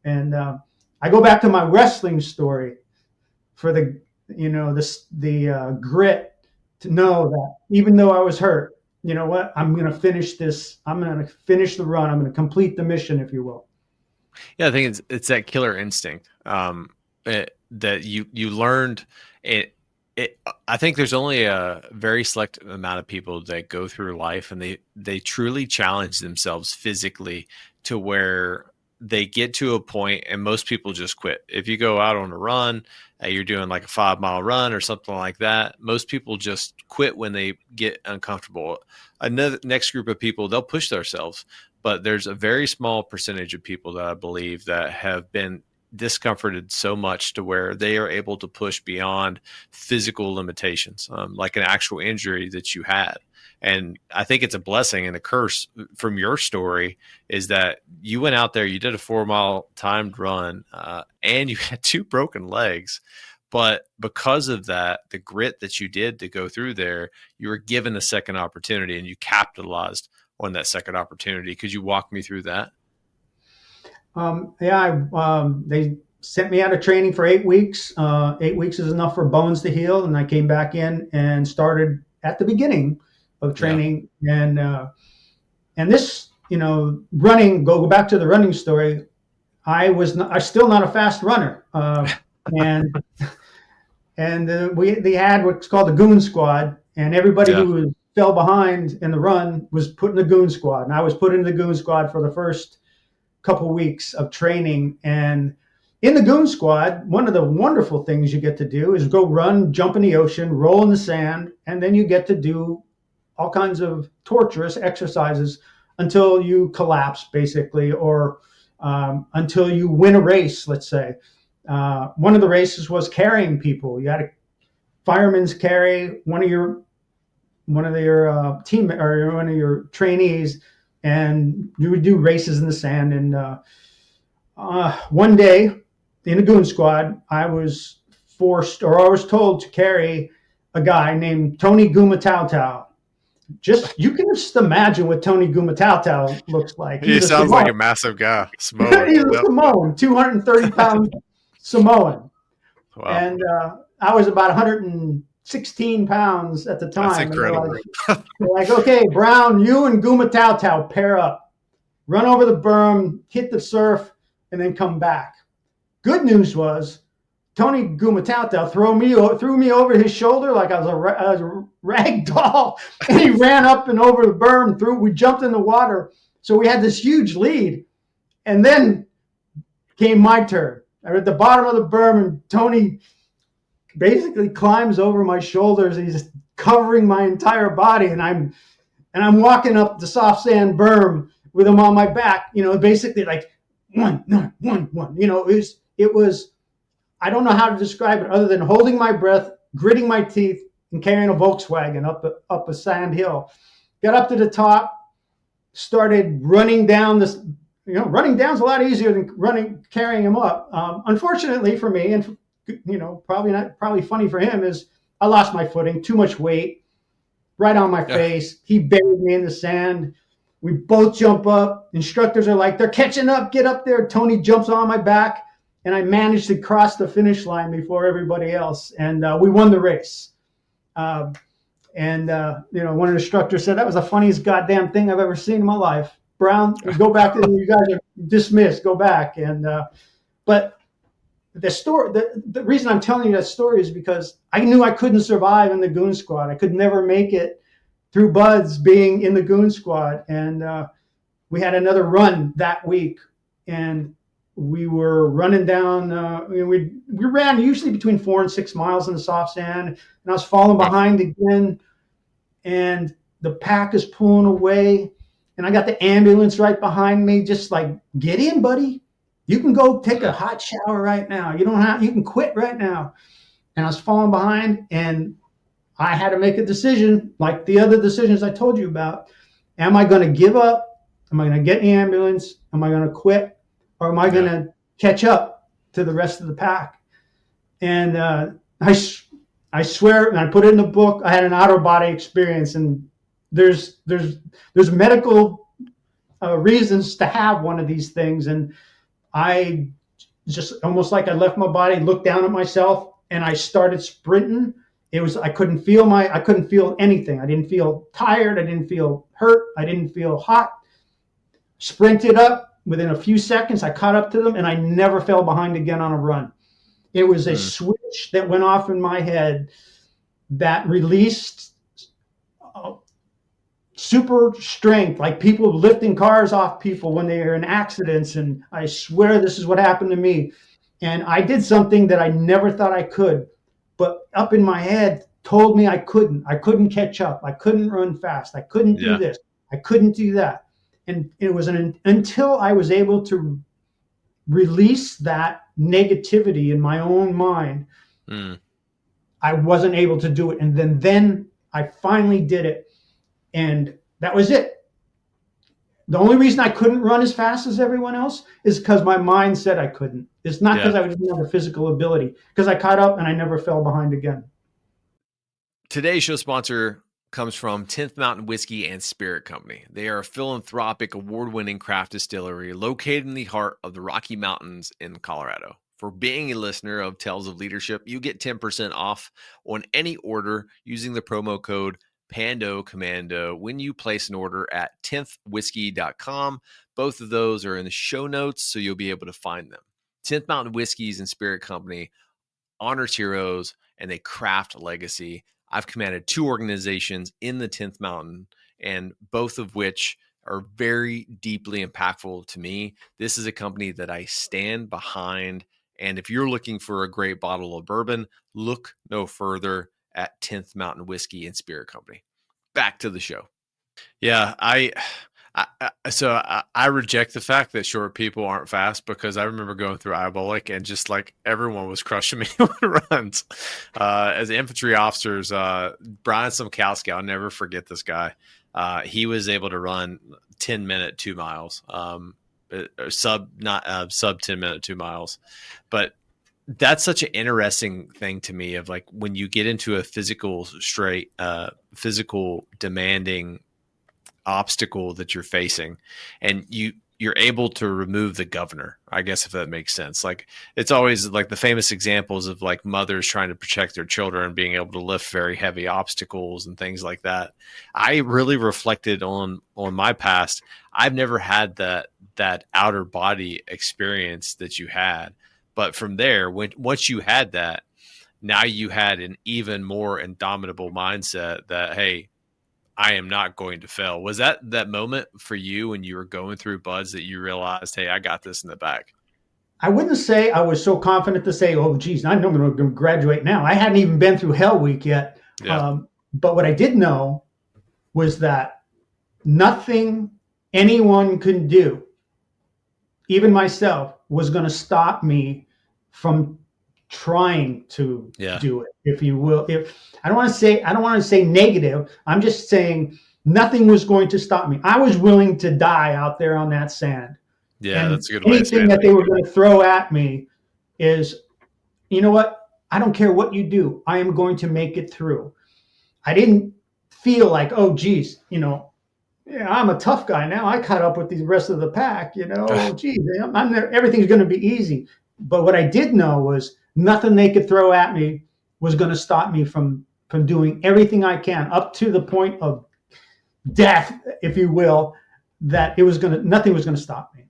and I go back to my wrestling story for the grit to know that even though I was hurt, you know what, I'm going to finish this. I'm going to finish the run. I'm going to complete the mission, if you will. Yeah, I think it's that killer instinct that you learned. I think there's only a very select amount of people that go through life and they truly challenge themselves physically to where they get to a point, and most people just quit. If you go out on a run, you're doing like a 5-mile run or something like that, most people just quit when they get uncomfortable. Another next group of people, they'll push themselves, but there's a very small percentage of people that I believe that have been discomforted so much to where they are able to push beyond physical limitations, like an actual injury that you had. And I think it's a blessing and a curse from your story is that you went out there, you did a 4-mile timed run, and you had 2 broken legs. But because of that, the grit that you did to go through there, you were given a second opportunity and you capitalized on that second opportunity. Could you walk me through that? They sent me out of training for 8 weeks. 8 weeks is enough for bones to heal. And I came back in and started at the beginning of training. Yeah. And this, running, go back to the running story. I'm still not a fast runner. And they had what's called the goon squad, and everybody who fell behind in the run was put in the goon squad. And I was put in the goon squad for the first couple of weeks of training. And in the goon squad, one of the wonderful things you get to do is go run, jump in the ocean, roll in the sand, and then you get to do all kinds of torturous exercises until you collapse, basically, or until you win a race, let's say. One of the races was carrying people. You had a fireman's carry one of your team or one of your trainees, and you would do races in the sand. And one day in a goon squad, I was told to carry a guy named Tony Gumatau. You can just imagine what Tony Gumatau looks like. He sounds like a massive guy. Samoan. He's a Samoan, 230-pound Samoan. Wow. And I was about 116 pounds at the time. That's incredible. They're like, okay, Brown, you and Gumatau pair up. Run over the berm, hit the surf, and then come back. Good news was Tony Gumatau threw me over his shoulder like I was a rag doll, and he ran up and over the berm. We jumped in the water, so we had this huge lead. And then came my turn. I'm at the bottom of the berm, and Tony basically climbs over my shoulders. He's covering my entire body, and I'm walking up the soft sand berm with him on my back. Basically like one. It was. I don't know how to describe it other than holding my breath, gritting my teeth, and carrying a Volkswagen up a sand hill. Got up to the top, started running down this. Running down's a lot easier than carrying him up. Unfortunately for me, and probably funny for him, is I lost my footing, too much weight, right on my face. He buried me in the sand. We both jump up. Instructors are like, they're catching up, get up there. Tony jumps on my back. And I managed to cross the finish line before everybody else, and we won the race. One of the instructors said, that was the funniest goddamn thing I've ever seen in my life. Brown, go back. You guys are dismissed. Go back. But the story, the reason I'm telling you that story is because I knew I couldn't survive in the goon squad. I could never make it through buds being in the goon squad. And we had another run that week, and we were running down. We ran usually between 4 and 6 miles in the soft sand, and I was falling behind again. And the pack is pulling away, and I got the ambulance right behind me, just like, get in, buddy. You can go take a hot shower right now. You can quit right now. And I was falling behind, and I had to make a decision, like the other decisions I told you about. Am I going to give up? Am I going to get in the ambulance? Am I going to quit? Or am I going to catch up to the rest of the pack? And I swear, and I put it in the book, I had an out-of-body experience, and there's medical reasons to have one of these things. And I just almost like I left my body, looked down at myself, and I started sprinting. I couldn't feel anything. I didn't feel tired. I didn't feel hurt. I didn't feel hot. Sprinted up. Within a few seconds, I caught up to them, and I never fell behind again on a run. It was a switch that went off in my head that released super strength, like people lifting cars off people when they are in accidents. And I swear this is what happened to me. And I did something that I never thought I could, but up in my head told me I couldn't. I couldn't catch up. I couldn't run fast. I couldn't do this. I couldn't do that. And it was until I was able to release that negativity in my own mind, I wasn't able to do it. And then I finally did it. And that was it. The only reason I couldn't run as fast as everyone else is because my mind said I couldn't. It's not because I didn't have the physical ability, because I caught up and I never fell behind again. Today's show sponsor comes from 10th Mountain Whiskey and Spirit Company. They are a philanthropic, award-winning craft distillery located in the heart of the Rocky Mountains in Colorado. For being a listener of Tales of Leadership, you get 10% off on any order using the promo code Pando Commando when you place an order at 10thwhiskey.com. Both of those are in the show notes, so you'll be able to find them. 10th Mountain Whiskeys and Spirit Company honors heroes and they craft legacy. I've commanded 2 organizations in the 10th Mountain, and both of which are very deeply impactful to me. This is a company that I stand behind. And if you're looking for a great bottle of bourbon, look no further at 10th Mountain Whiskey and Spirit Company. Back to the show. Yeah, I reject the fact that short people aren't fast, because I remember going through Ibolic and just like everyone was crushing me on runs. As infantry officers, Brian Somkowski, I'll never forget this guy. He was able to run 10-minute 2 miles, sub 10-minute 2 miles. But that's such an interesting thing to me, of like when you get into a physical demanding obstacle that you're facing, and you're able to remove the governor, I guess, if that makes sense. Like, it's always like the famous examples of like mothers trying to protect their children, being able to lift very heavy obstacles and things like that. I really reflected on my past. I've never had that outer body experience that you had. But from there, once you had that, now you had an even more indomitable mindset that, hey, I am not going to fail. Was that moment for you when you were going through buds that you realized, hey, I got this in the bag? I wouldn't say I was so confident to say, oh, geez, I know I'm going to graduate now. I hadn't even been through Hell Week yet. Yeah. But what I did know was that nothing anyone could do, even myself, was going to stop me from trying to do it, if you will. If I don't want to say negative. I'm just saying nothing was going to stop me. I was willing to die out there on that sand. Yeah, and that's a good way. Anything that they were going to throw at me is, you know what? I don't care what you do. I am going to make it through. I didn't feel like, oh, geez, I'm a tough guy now. I caught up with the rest of the pack. Geez, I'm there. Everything's going to be easy. But what I did know was nothing they could throw at me was going to stop me from doing everything I can, up to the point of death, if you will. That nothing was going to stop me.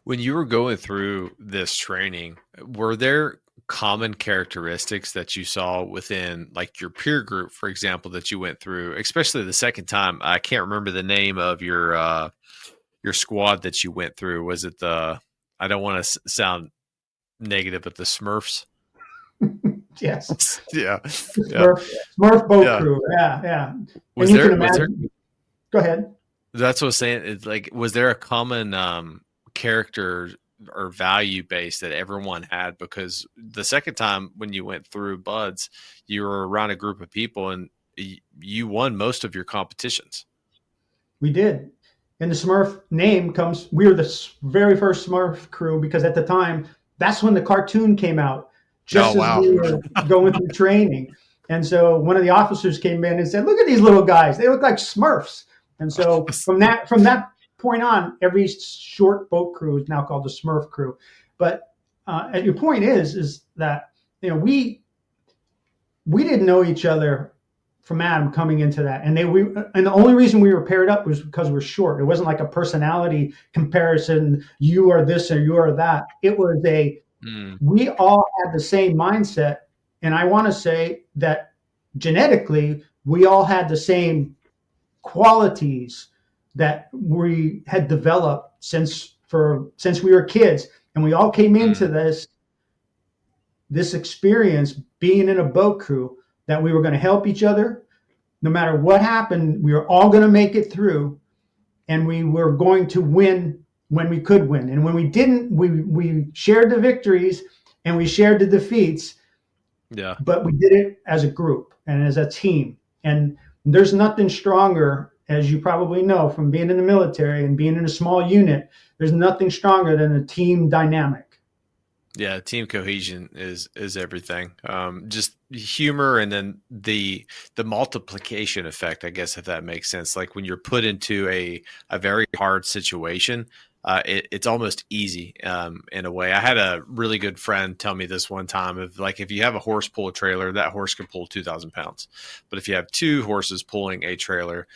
When you were going through this training, were there common characteristics that you saw within like your peer group, for example, that you went through, especially the second time? I can't remember the name of your squad that you went through. Was it I don't want to sound negative, but the Smurfs? Yes. Yeah. Smurf boat crew. Yeah. Was there? Go ahead. That's what I was saying. It's like, was there a common character or value base that everyone had? Because the second time when you went through buds, you were around a group of people and you won most of your competitions. We did. And the Smurf name comes, we were the very first Smurf crew, because at the time, that's when the cartoon came out, as we were going through training. And so one of the officers came in and said, look at these little guys. They look like Smurfs. And so from that point on, every short boat crew is now called the Smurf crew. But your point is that, we didn't know each other from Adam coming into that. And the only reason we were paired up was because we're short. It wasn't like a personality comparison. You are this or you are that. It was we all had the same mindset. And I want to say that genetically, we all had the same qualities that we had developed since we were kids. And we all came into this experience being in a boat crew, that we were going to help each other. No matter what happened, we were all going to make it through, and we were going to win when we could win. And when we didn't, we shared the victories and we shared the defeats, Yeah. but we did it as a group and as a team. And there's nothing stronger, as you probably know from being in the military and being in a small unit, there's nothing stronger than a team dynamic. Yeah, team cohesion is everything. Just humor, and then the multiplication effect, I guess, if that makes sense. Like when you're put into a very hard situation, it's almost easy in a way. I had a really good friend tell me this one time, of like, if you have a horse pull a trailer, that horse can pull 2,000 pounds. But if you have two horses pulling a trailer,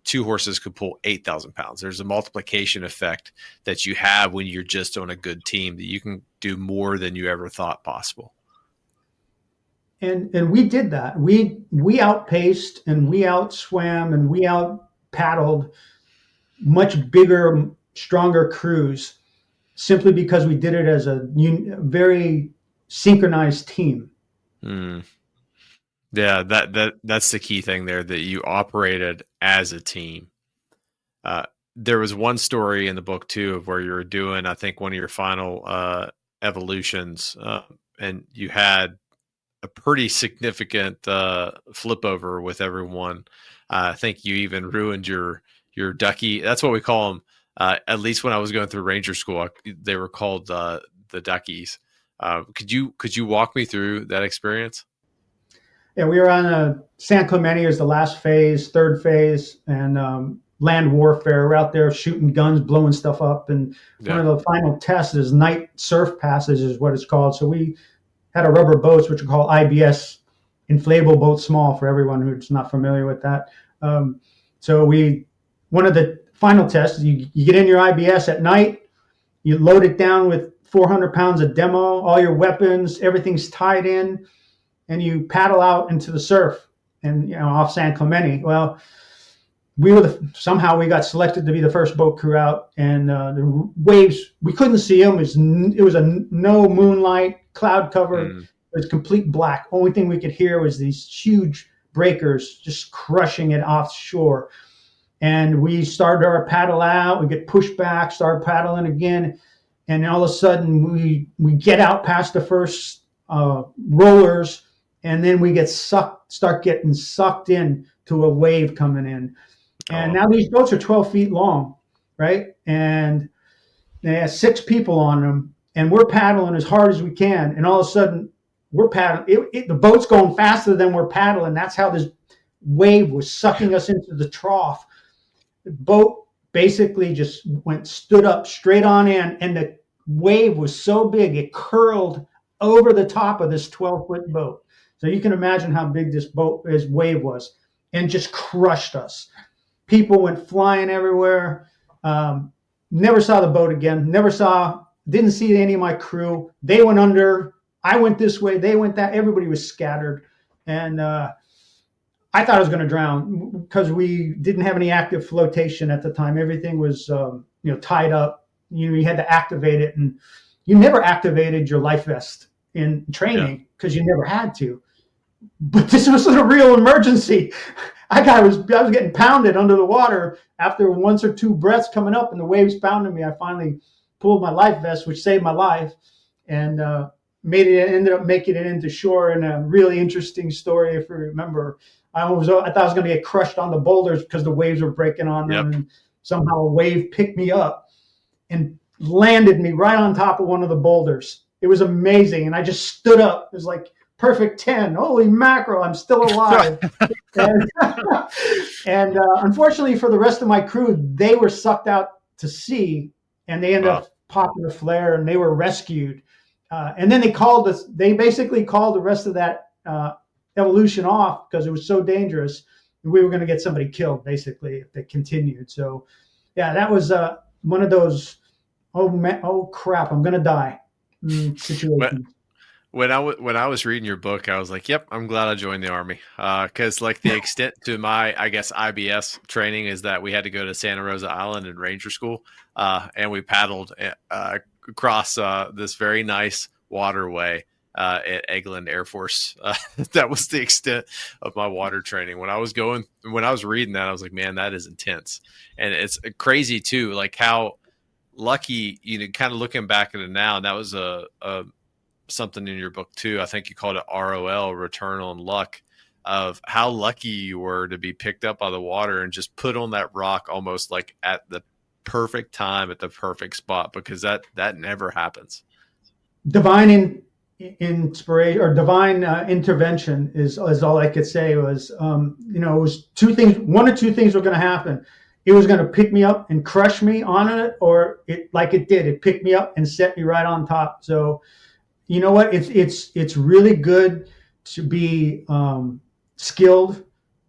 two horses could pull 8,000 pounds. There's a multiplication effect that you have when you're just on a good team, that you can do more than you ever thought possible. And we did that. We outpaced and we outswam and we out paddled much bigger, stronger crews simply because we did it as a very synchronized team. Mm. Yeah, that's the key thing there, that you operated as a team. There was one story in the book too of where you were doing, I think, one of your final evolutions, and you had a pretty significant flip over with everyone. I think you even ruined your ducky. That's what we call them. At least when I was going through Ranger School, they were called the duckies. Could you walk me through that experience? Yeah, we were on San Clemente as the last phase, third phase, and land warfare. We're out there shooting guns, blowing stuff up. And one Yeah. of the final tests is night surf passage, is what it's called. So we had a rubber boats, which are called IBS, inflatable boat small, for everyone who's not familiar with that. So one of the final tests, you get in your IBS at night, you load it down with 400 pounds of demo, all your weapons, everything's tied in, and you paddle out into the surf and off San Clemente. Well, somehow we got selected to be the first boat crew out, and the waves, we couldn't see them. It was a no moonlight, cloud cover. It was complete black. Only thing we could hear was these huge breakers just crushing it offshore. And we started our paddle out. We get pushed back, start paddling again, and all of a sudden we get out past the first rollers, and then we start getting sucked in to a wave coming in. And now these boats are 12 feet long, right? And they have 6 people on them, and we're paddling as hard as we can. And all of a sudden, we're paddling. The boat's going faster than we're paddling. That's how this wave was sucking us into the trough. The boat basically just stood up straight on in, and the wave was so big, it curled over the top of this 12-foot boat. So you can imagine how big this wave was, and just crushed us. People went flying everywhere. Never saw the boat again. Didn't see any of my crew. They went under. I went this way. They went that. Everybody was scattered. And I thought I was going to drown because we didn't have any active flotation at the time. Everything was tied up. You had to activate it. And you never activated your life vest in training because you never had to. But this was a real emergency. I was getting pounded under the water after once or two breaths coming up, and the waves pounded me. I finally pulled my life vest, which saved my life, and ended up making it into shore. And a really interesting story, if you remember, I thought I was going to get crushed on the boulders because the waves were breaking on them, and somehow a wave picked me up and landed me right on top of one of the boulders. It was amazing, and I just stood up. It was like perfect 10. Holy mackerel, I'm still alive. and unfortunately for the rest of my crew, they were sucked out to sea, and they ended up popping a flare, and they were rescued. And then they basically called the rest of that evolution off because it was so dangerous. And we were going to get somebody killed, basically, if they continued. So, yeah, that was one of those, oh crap, I'm going to die situations. When I was reading your book, I was like, "Yep, I'm glad I joined the Army." Because like the extent to my, I guess, IBS training is that we had to go to Santa Rosa Island in Ranger School, and we paddled across this very nice waterway at Eglin Air Force. That was the extent of my water training. When I was reading that, I was like, "Man, that is intense," and it's crazy too, like how lucky, kind of looking back at it now, and that was a something in your book too. I think you called it ROL, return on luck, of how lucky you were to be picked up by the water and just put on that rock almost like at the perfect time at the perfect spot, because that never happens. Divine inspiration or divine intervention is all I could say. Was it was two things. One or two things were going to happen. It was going to pick me up and crush me on it, or it did. It picked me up and set me right on top. So you know what? It's really good to be skilled,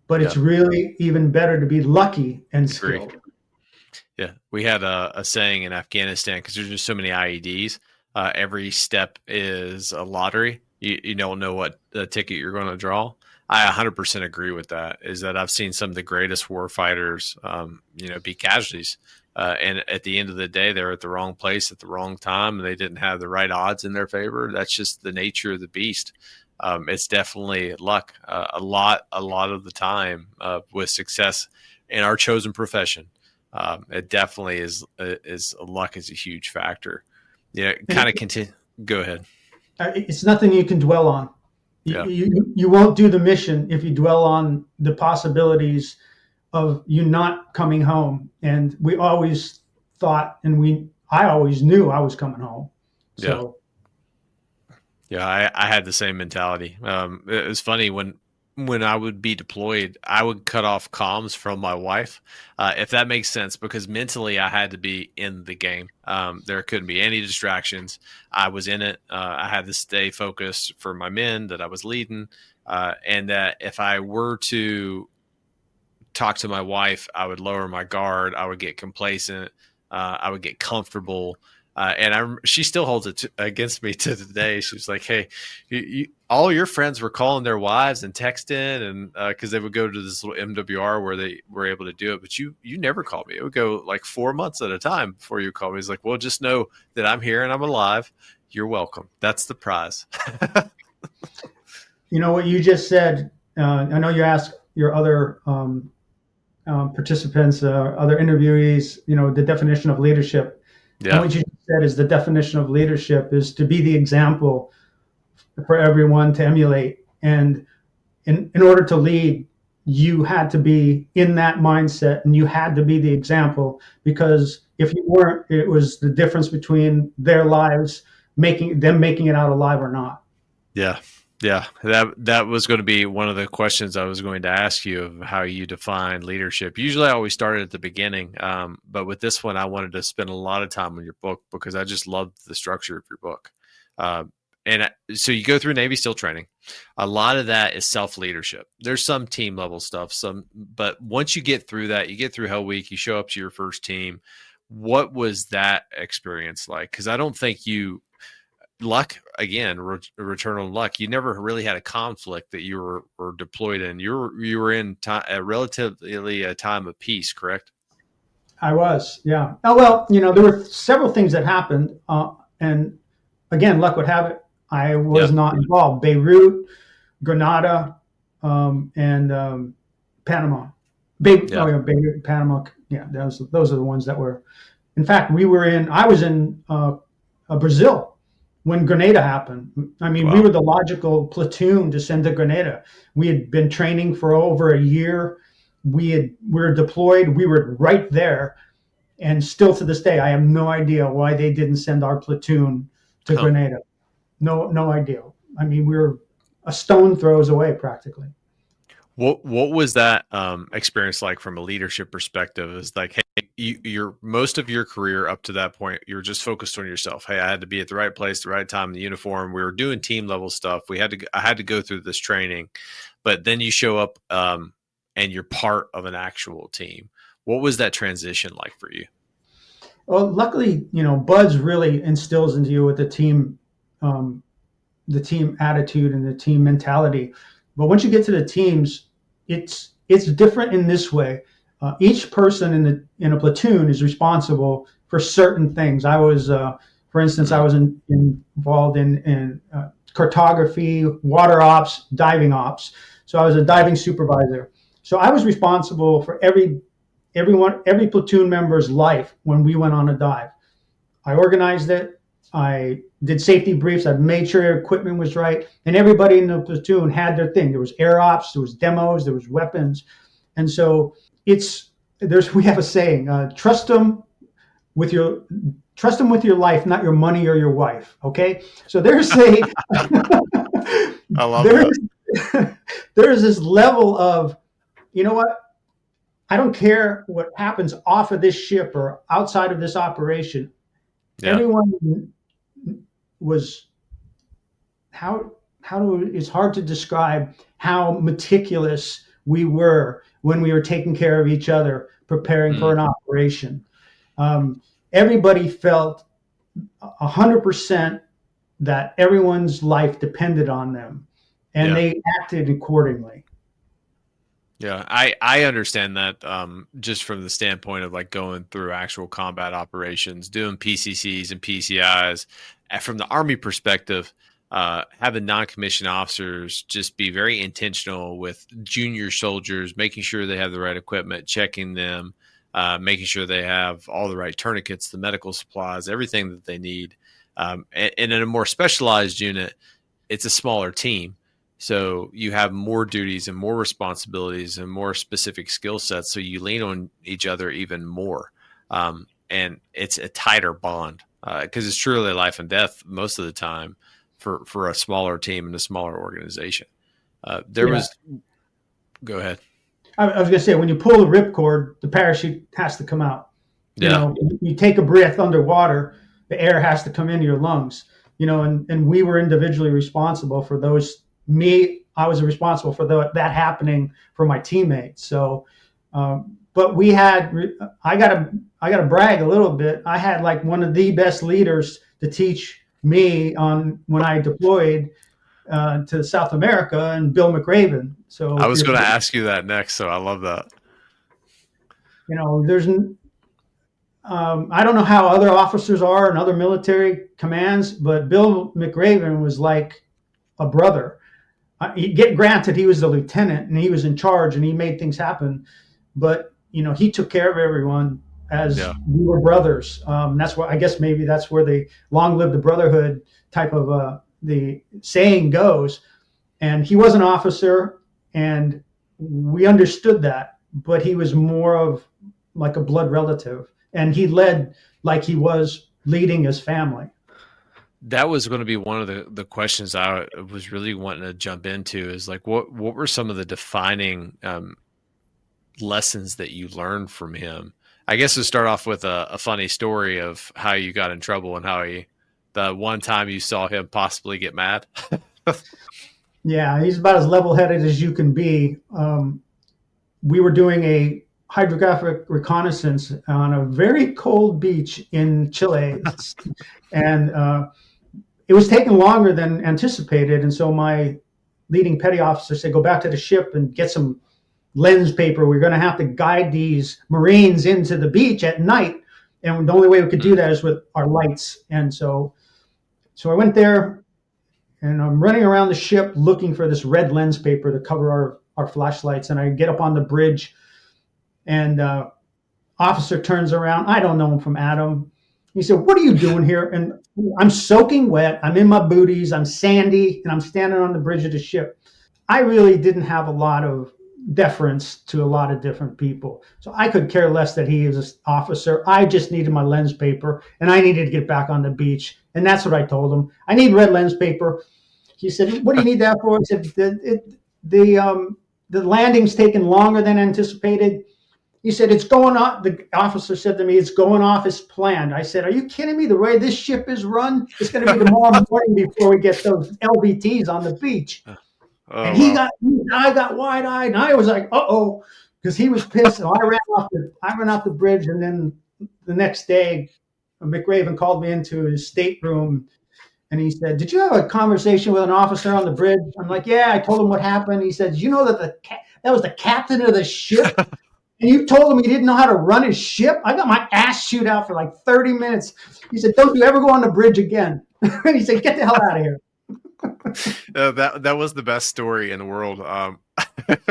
but it's really even better to be lucky and skilled. Yeah, we had a saying in Afghanistan, because there's just so many IEDs. Every step is a lottery. You don't know what ticket you're going to draw. I 100% agree with that. Is that I've seen some of the greatest war fighters, be casualties. And at the end of the day, they're at the wrong place at the wrong time, and they didn't have the right odds in their favor. That's just the nature of the beast. It's definitely luck. A lot of the time with success in our chosen profession, it definitely is luck is a huge factor. Yeah, kind of continue. Go ahead. It's nothing you can dwell on. You won't do the mission if you dwell on the possibilities of you not coming home. And we always thought, I always knew I was coming home. So yeah, I had the same mentality. It was funny when I would be deployed, I would cut off comms from my wife, if that makes sense, because mentally I had to be in the game. There couldn't be any distractions. I was in it. I had to stay focused for my men that I was leading, and that if I were to talk to my wife, I would lower my guard. I would get complacent. I would get comfortable. And she still holds it against me to today. She was like, "Hey, all your friends were calling their wives and texting, and because they would go to this little MWR where they were able to do it, but you never called me. It would go like 4 months at a time before you called me." He's like, "Well, just know that I'm here and I'm alive. You're welcome. That's the prize." You know what you just said. I know you asked your other participants, other interviewees, the definition of leadership. Yeah. And what you said is the definition of leadership is to be the example for everyone to emulate. And in order to lead, you had to be in that mindset, and you had to be the example, because if you weren't, it was the difference between their lives, making it out alive or not. Yeah. Yeah, that was going to be one of the questions I was going to ask you, of how you define leadership. Usually I always start at the beginning, but with this one, I wanted to spend a lot of time on your book because I just loved the structure of your book. So you go through Navy SEAL training. A lot of that is self-leadership. There's some team level stuff, but once you get through that, you get through Hell Week, you show up to your first team. What was that experience like? Because I don't think luck, again, return on luck. You never really had a conflict that you were deployed in. You were in relatively a time of peace, correct? I was, yeah. Oh, well, there were several things that happened. And again, luck would have it, I was not involved. Beirut, Grenada, and Panama. Beirut, Panama. Yeah, those are the ones that were. In fact, I was in Brazil when Grenada happened. I mean, we were the logical platoon to send to Grenada. We had been training for over a year. We were deployed. We were right there. And still to this day, I have no idea why they didn't send our platoon to Grenada. No idea. I mean, we were a stone throws away practically. What was that experience like from a leadership perspective? Is like, hey, you're most of your career up to that point, you're just focused on yourself. Hey, I had to be at the right place, the right time in the uniform. We were doing team level stuff. I had to go through this training, but then you show up and you're part of an actual team. What was that transition like for you? Well, luckily, BUD/S really instills into you with the team attitude and the team mentality. But once you get to the teams, it's different in this way. Each person in a platoon is responsible for certain things. I was, for instance, involved in cartography, water ops, diving ops. So I was a diving supervisor. So I was responsible for every platoon member's life when we went on a dive. I organized it. I did safety briefs. I made sure equipment was right, and everybody in the platoon had their thing. There was air ops, there was demos, there was weapons, and so we have a saying: with your trust them with your life, not your money or your wife. Okay, so there's a I love there's that. there's this level of, you know what? I don't care what happens off of this ship or outside of this operation. Yeah. Everyone was it's hard to describe how meticulous we were when we were taking care of each other, preparing for Mm, an operation. Everybody felt 100% that everyone's life depended on them, and yeah. they acted accordingly. Yeah, I understand that just from the standpoint of like going through actual combat operations, doing PCCs and PCIs. From the Army perspective, having non-commissioned officers just be very intentional with junior soldiers, making sure they have the right equipment, checking them, making sure they have all the right tourniquets, the medical supplies, everything that they need. And in a more specialized unit, it's a smaller team. So you have more duties and more responsibilities and more specific skill sets. So you lean on each other even more. And it's a tighter bond because it's truly life and death most of the time for a smaller team and a smaller organization. Yeah. Go ahead. I was going to say, when you pull the ripcord, the parachute has to come out. You Yeah. know, you take a breath underwater, the air has to come into your lungs. You know, and we were individually responsible for those. I was responsible for that happening for my teammates. So, but I gotta brag a little bit. I had like one of the best leaders to teach me on when I deployed to South America, and Bill McRaven. So I if was you're, going to ask you that next. So I love that. you know, I don't know how other officers are in other military commands, but Bill McRaven was like a brother. Granted, he was the lieutenant and he was in charge and he made things happen, but you know, he took care of everyone as Yeah. we were brothers. That's why I guess maybe that's where the "long live the brotherhood" type of the saying goes. And he was an officer, and we understood that, but he was more of like a blood relative, and he led like he was leading his family. That was going to be one of the questions I was really wanting to jump into is like, what were some of the defining lessons that you learned from him? I guess to start off with a funny story of how you got in trouble and how the one time you saw him possibly get mad. Yeah, he's about as level-headed as you can be. We were doing a hydrographic reconnaissance on a very cold beach in Chile, and it was taking longer than anticipated. And so my leading petty officer said, "Go back to the ship and get some lens paper. We're going to have to guide these Marines into the beach at night, and the only way we could do that is with our lights." And so I went there, and I'm running around the ship looking for this red lens paper to cover our flashlights. And I get up on the bridge, and officer turns around. I don't know him from Adam. He said, "What are you doing here?" And I'm soaking wet. I'm in my booties. I'm sandy, and I'm standing on the bridge of the ship. I really didn't have a lot of deference to a lot of different people. So I could care less that he is an officer. I just needed my lens paper, and I needed to get back on the beach. And that's what I told him. "I need red lens paper." He said, "What do you need that for?" I said, the landing's taken longer than anticipated." He said, "It's going on." The officer said to me, "It's going off as planned." I said, "Are you kidding me? The way this ship is run, it's going to be tomorrow morning before we get those LBTs on the beach." And Oh, wow. I got wide eyed, and I was like, "Uh-oh," because he was pissed. So I ran off the bridge, and then the next day, McRaven called me into his stateroom, and he said, "Did you have a conversation with an officer on the bridge?" I'm like, "Yeah." I told him what happened. He said, "Did you know that that was the captain of the ship? And you told him he didn't know how to run his ship?" I got my ass chewed out for like 30 minutes. He said, "Don't you ever go on the bridge again." And he said, "Get the hell out of here." That was the best story in the world.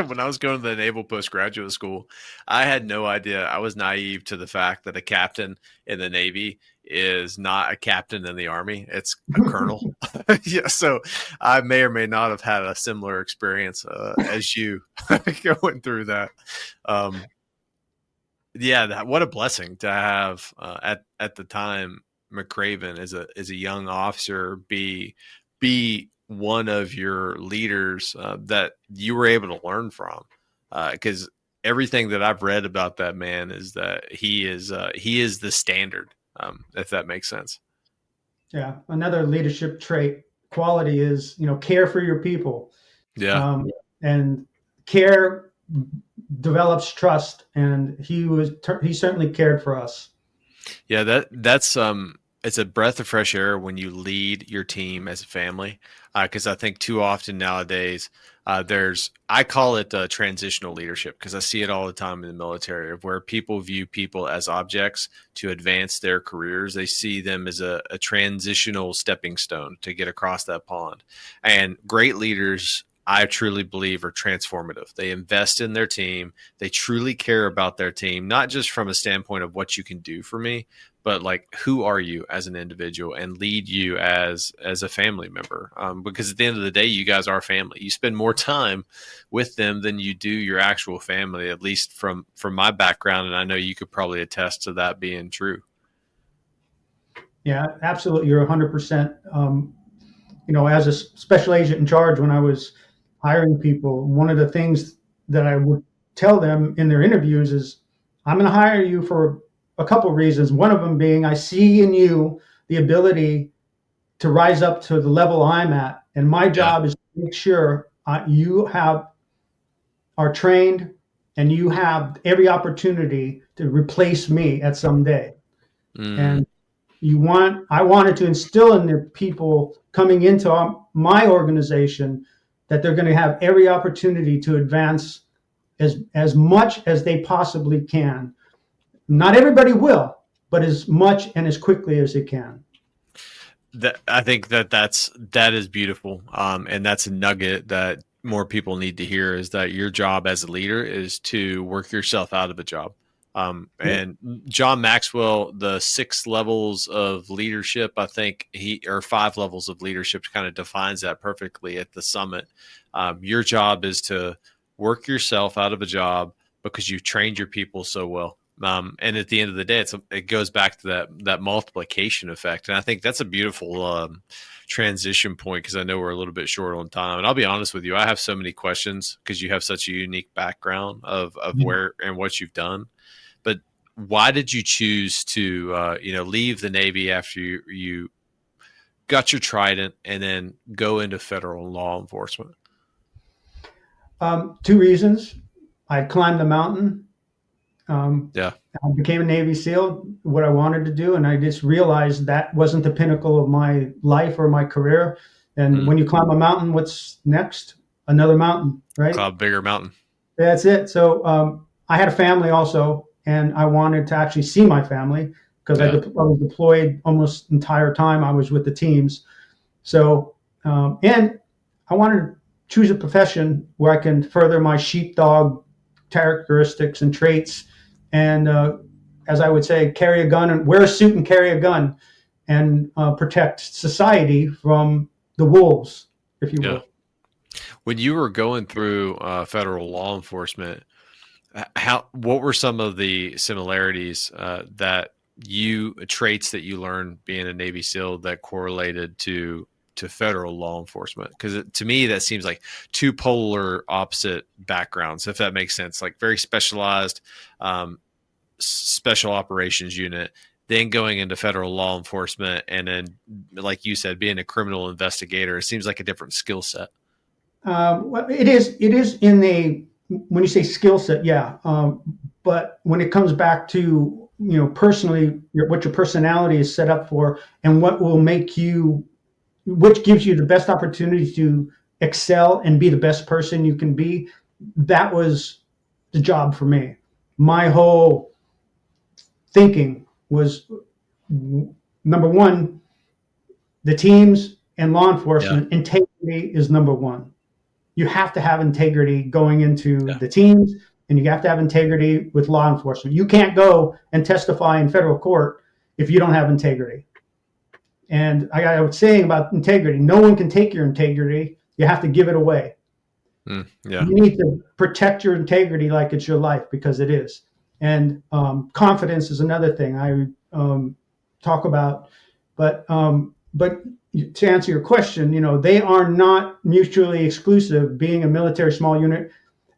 When I was going to the Naval Postgraduate School, I had no idea. I was naive to the fact that a captain in the Navy is not a captain in the Army. It's a colonel. Yeah, so I may or may not have had a similar experience as you going through that. Um, yeah, what a blessing to have at the time McRaven as a young officer be one of your leaders that you were able to learn from, because everything that I've read about that man is that he is the standard, if that makes sense. Yeah, another leadership trait quality is, care for your people. Yeah. And care develops trust, and he certainly cared for us. Yeah, that's it's a breath of fresh air when you lead your team as a family, because I think too often nowadays I call it transitional leadership because I see it all the time in the military of where people view people as objects to advance their careers. They see them as a transitional stepping stone to get across that pond, and great leaders, I truly believe, are transformative. They invest in their team. They truly care about their team, not just from a standpoint of what you can do for me, but like who are you as an individual, and lead you as a family member. Because at the end of the day, you guys are family. You spend more time with them than you do your actual family, at least from my background, and I know you could probably attest to that being true. Yeah, absolutely. You're 100%. As a special agent in charge, when I was hiring people, one of the things that I would tell them in their interviews is, I'm going to hire you for a couple of reasons. One of them being, I see in you the ability to rise up to the level I'm at, and my Yeah. job is to make sure you are trained and you have every opportunity to replace me at some day. Mm. And I wanted to instill in the people coming into my organization that they're going to have every opportunity to advance as much as they possibly can. Not everybody will, but as much and as quickly as they can. That I think that is beautiful, and that's a nugget that more people need to hear, is that your job as a leader is to work yourself out of a job. And John Maxwell, the 6 levels of leadership, I think or 5 levels of leadership, kind of defines that perfectly at the summit. Your job is to work yourself out of a job because you trained your people so well. And at the end of the day, it goes back to that multiplication effect. And I think that's a beautiful transition point, because I know we're a little bit short on time. And I'll be honest with you, I have so many questions because you have such a unique background of where and what you've done. But why did you choose to leave the Navy after you got your Trident and then go into federal law enforcement? 2 reasons. I climbed the mountain. Yeah. I became a Navy SEAL, what I wanted to do, and I just realized that wasn't the pinnacle of my life or my career. And when you climb a mountain, what's next? Another mountain, right? Cloud bigger mountain. That's it. So I had a family also, and I wanted to actually see my family because I was deployed almost entire time I was with the teams. So, and I wanted to choose a profession where I can further my sheepdog characteristics and traits, and as I would say, carry a gun and wear a suit and carry a gun, and protect society from the wolves, if you will. When you were going through federal law enforcement, what were some of the similarities traits that you learned being a Navy SEAL that correlated to federal law enforcement? Because to me, that seems like 2 polar opposite backgrounds, if that makes sense. Like very specialized special operations unit, then going into federal law enforcement, and then, like you said, being a criminal investigator. It seems like a different skill set. Well, it is. It is when you say skill set, yeah. But when it comes back to personally, what your personality is set up for, and what will make you, which gives you the best opportunity to excel and be the best person you can be, that was the job for me. My whole thinking was, number one, the teams and law Yeah. enforcement, integrity is number one. You have to have integrity going into Yeah. the teams, and you have to have integrity with law enforcement. You can't go and testify in federal court if you don't have integrity. And I was saying about integrity, no one can take your integrity. You have to give it away. Yeah. You need to protect your integrity like it's your life, because it is. And confidence is another thing I talk about. But to answer your question, they are not mutually exclusive. Being a military small unit,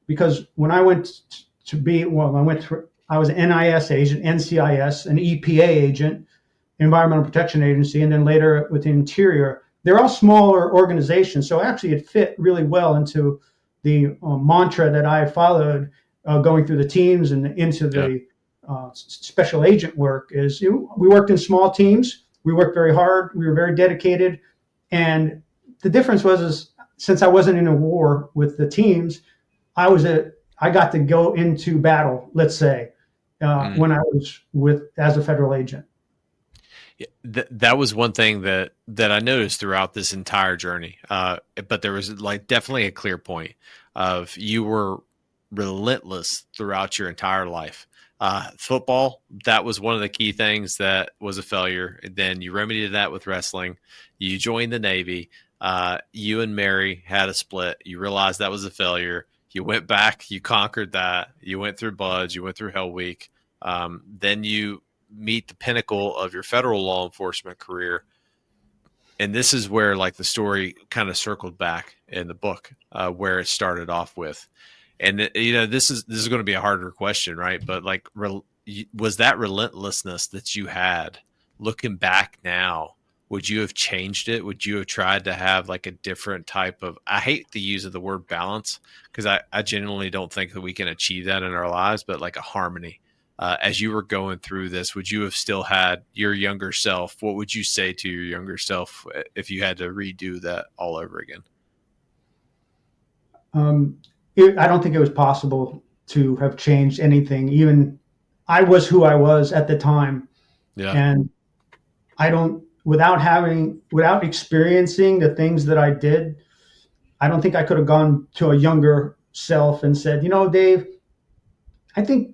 because when I went to be, well, I was an NIS agent, NCIS, an EPA agent, Environmental Protection Agency, and then later with the Interior. They're all smaller organizations, so actually it fit really well into the mantra that I followed going through the teams and into Yeah. the special agent work. Is we worked in small teams, we worked very hard, we were very dedicated, and the difference was since I wasn't in a war with the teams, I got to go into battle. Let's say Mm. when I was as a federal agent. Yeah, that was one thing that I noticed throughout this entire journey. But there was like definitely a clear point of you were relentless throughout your entire life. Football, that was one of the key things that was a failure. And then you remedied that with wrestling. You joined the Navy. You and Mary had a split. You realized that was a failure. You went back. You conquered that. You went through Buds. You went through Hell Week. Then you meet the pinnacle of your federal law enforcement career, and this is where like the story kind of circled back in the book, where it started off with. And this is going to be a harder question, right? But like was that relentlessness that you had, looking back now, would you have changed it? Would you have tried to have like a different type of, I hate the use of the word balance, because I genuinely don't think that we can achieve that in our lives, but like a harmony. As you were going through this, would you have still had your younger self? What would you say to your younger self if you had to redo that all over again? Um, I don't think it was possible to have changed anything. Even I was who I was at the time, Yeah. and I don't without experiencing the things that I did. I don't think I could have gone to a younger self and said, Dave, I think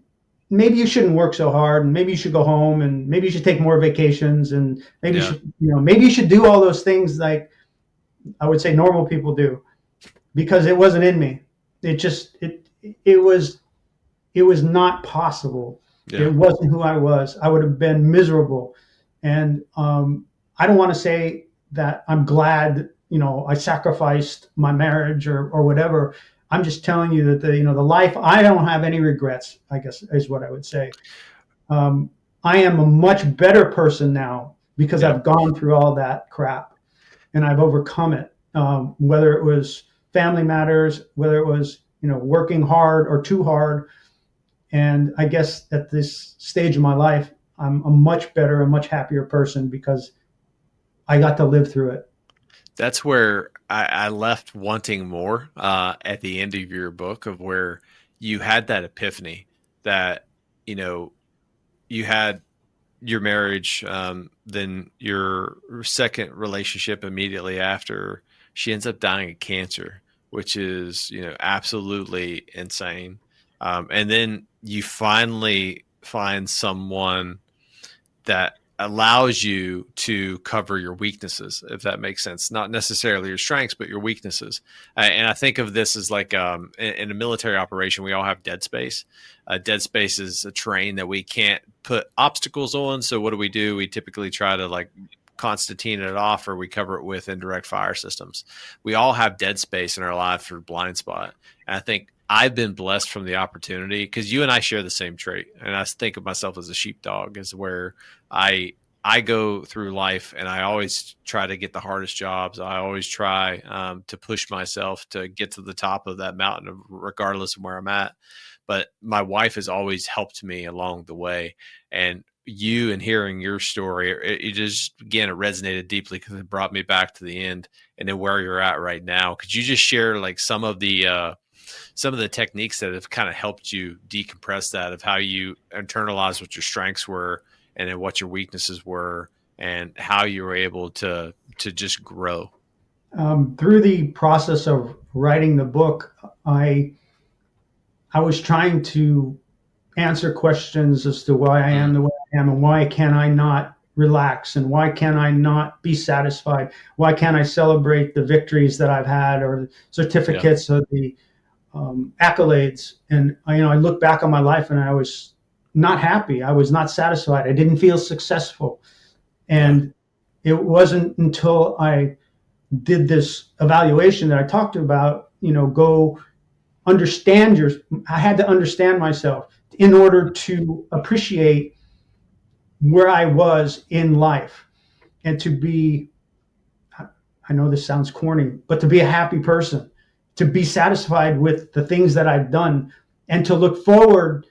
maybe you shouldn't work so hard, and maybe you should go home, and maybe you should take more vacations, and maybe Yeah. maybe you should do all those things like I would say normal people do, because it wasn't in me. It was not possible. It Yeah. wasn't who I was. I would have been miserable. And I don't want to say that I'm glad, I sacrificed my marriage or whatever. I'm just telling you that the life, I don't have any regrets, I guess is what I would say. I am a much better person now because Yeah. I've gone through all that crap and I've overcome it. Whether it was family matters, whether it was, working hard or too hard. And I guess at this stage of my life, I'm a much better, a much happier person because I got to live through it. That's where I left wanting more at the end of your book, of where you had that epiphany that, you had your marriage, then your second relationship immediately after, she ends up dying of cancer, which is, absolutely insane. And then you finally find someone that allows you to cover your weaknesses, if that makes sense. Not necessarily your strengths, but your weaknesses. And I think of this as like in a military operation, we all have dead space. Dead space is a terrain that we can't put obstacles on. So what do? We typically try to like Constantine it off, or we cover it with indirect fire systems. We all have dead space in our life for blind spot. And I think I've been blessed from the opportunity, because you and I share the same trait. And I think of myself as a sheepdog, is where I go through life and I always try to get the hardest jobs. I always try to push myself to get to the top of that mountain, regardless of where I'm at. But my wife has always helped me along the way. And you, and hearing your story, it just, again, it resonated deeply because it brought me back to the end and then where you're at right now. Could you just share like some of the techniques that have kind of helped you decompress that, of how you internalize what your strengths were and then what your weaknesses were, and how you were able to to just grow? Through the process of writing the book, I was trying to answer questions as to why I am the way I am, and why can I not relax, and why can I not be satisfied? Why can't I celebrate the victories that I've had, or certificates, or the accolades? And I look back on my life, and I was not happy. I was not satisfied. I didn't feel successful. And it wasn't until I did this evaluation that I talked about, go understand I had to understand myself in order to appreciate where I was in life, and to be, I know this sounds corny, but to be a happy person, to be satisfied with the things that I've done, and to look forward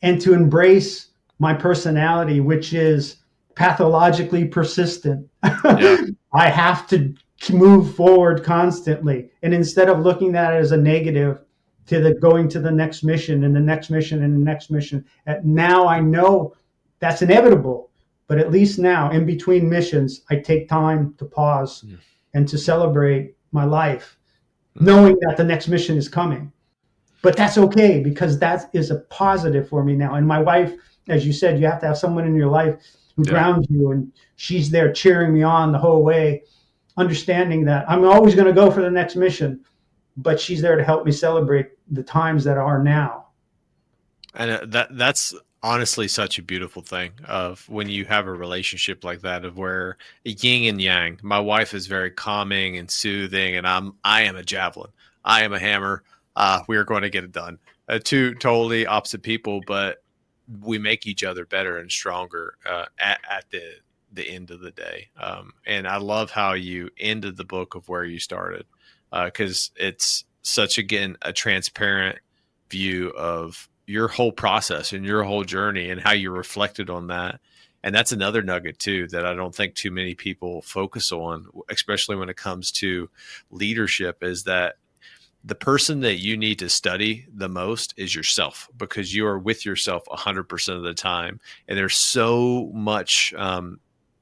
and to embrace my personality, which is pathologically persistent. Yeah. I have to move forward constantly. And instead of looking at it as a negative, to the going to the next mission and the next mission and the next mission. Now I know that's inevitable, but at least now, in between missions, I take time to pause and to celebrate my life, knowing that the next mission is coming. But that's okay, because that is a positive for me now. And my wife, as you said, you have to have someone in your life who grounds you, and she's there cheering me on the whole way, understanding that I'm always going to go for the next mission, but she's there to help me celebrate the times that are now. And that's honestly such a beautiful thing, of when you have a relationship like that, of where yin and yang. My wife is very calming and soothing, and I am a javelin. I am a hammer. We are going to get it done. Two totally opposite people, but we make each other better and stronger at the end of the day. And I love how you ended the book of where you started, because it's such, again, a transparent view of your whole process and your whole journey, and how you reflected on that. And that's another nugget too, that I don't think too many people focus on, especially when it comes to leadership, is that the person that you need to study the most is yourself, because you are with yourself 100% of the time. And there's so much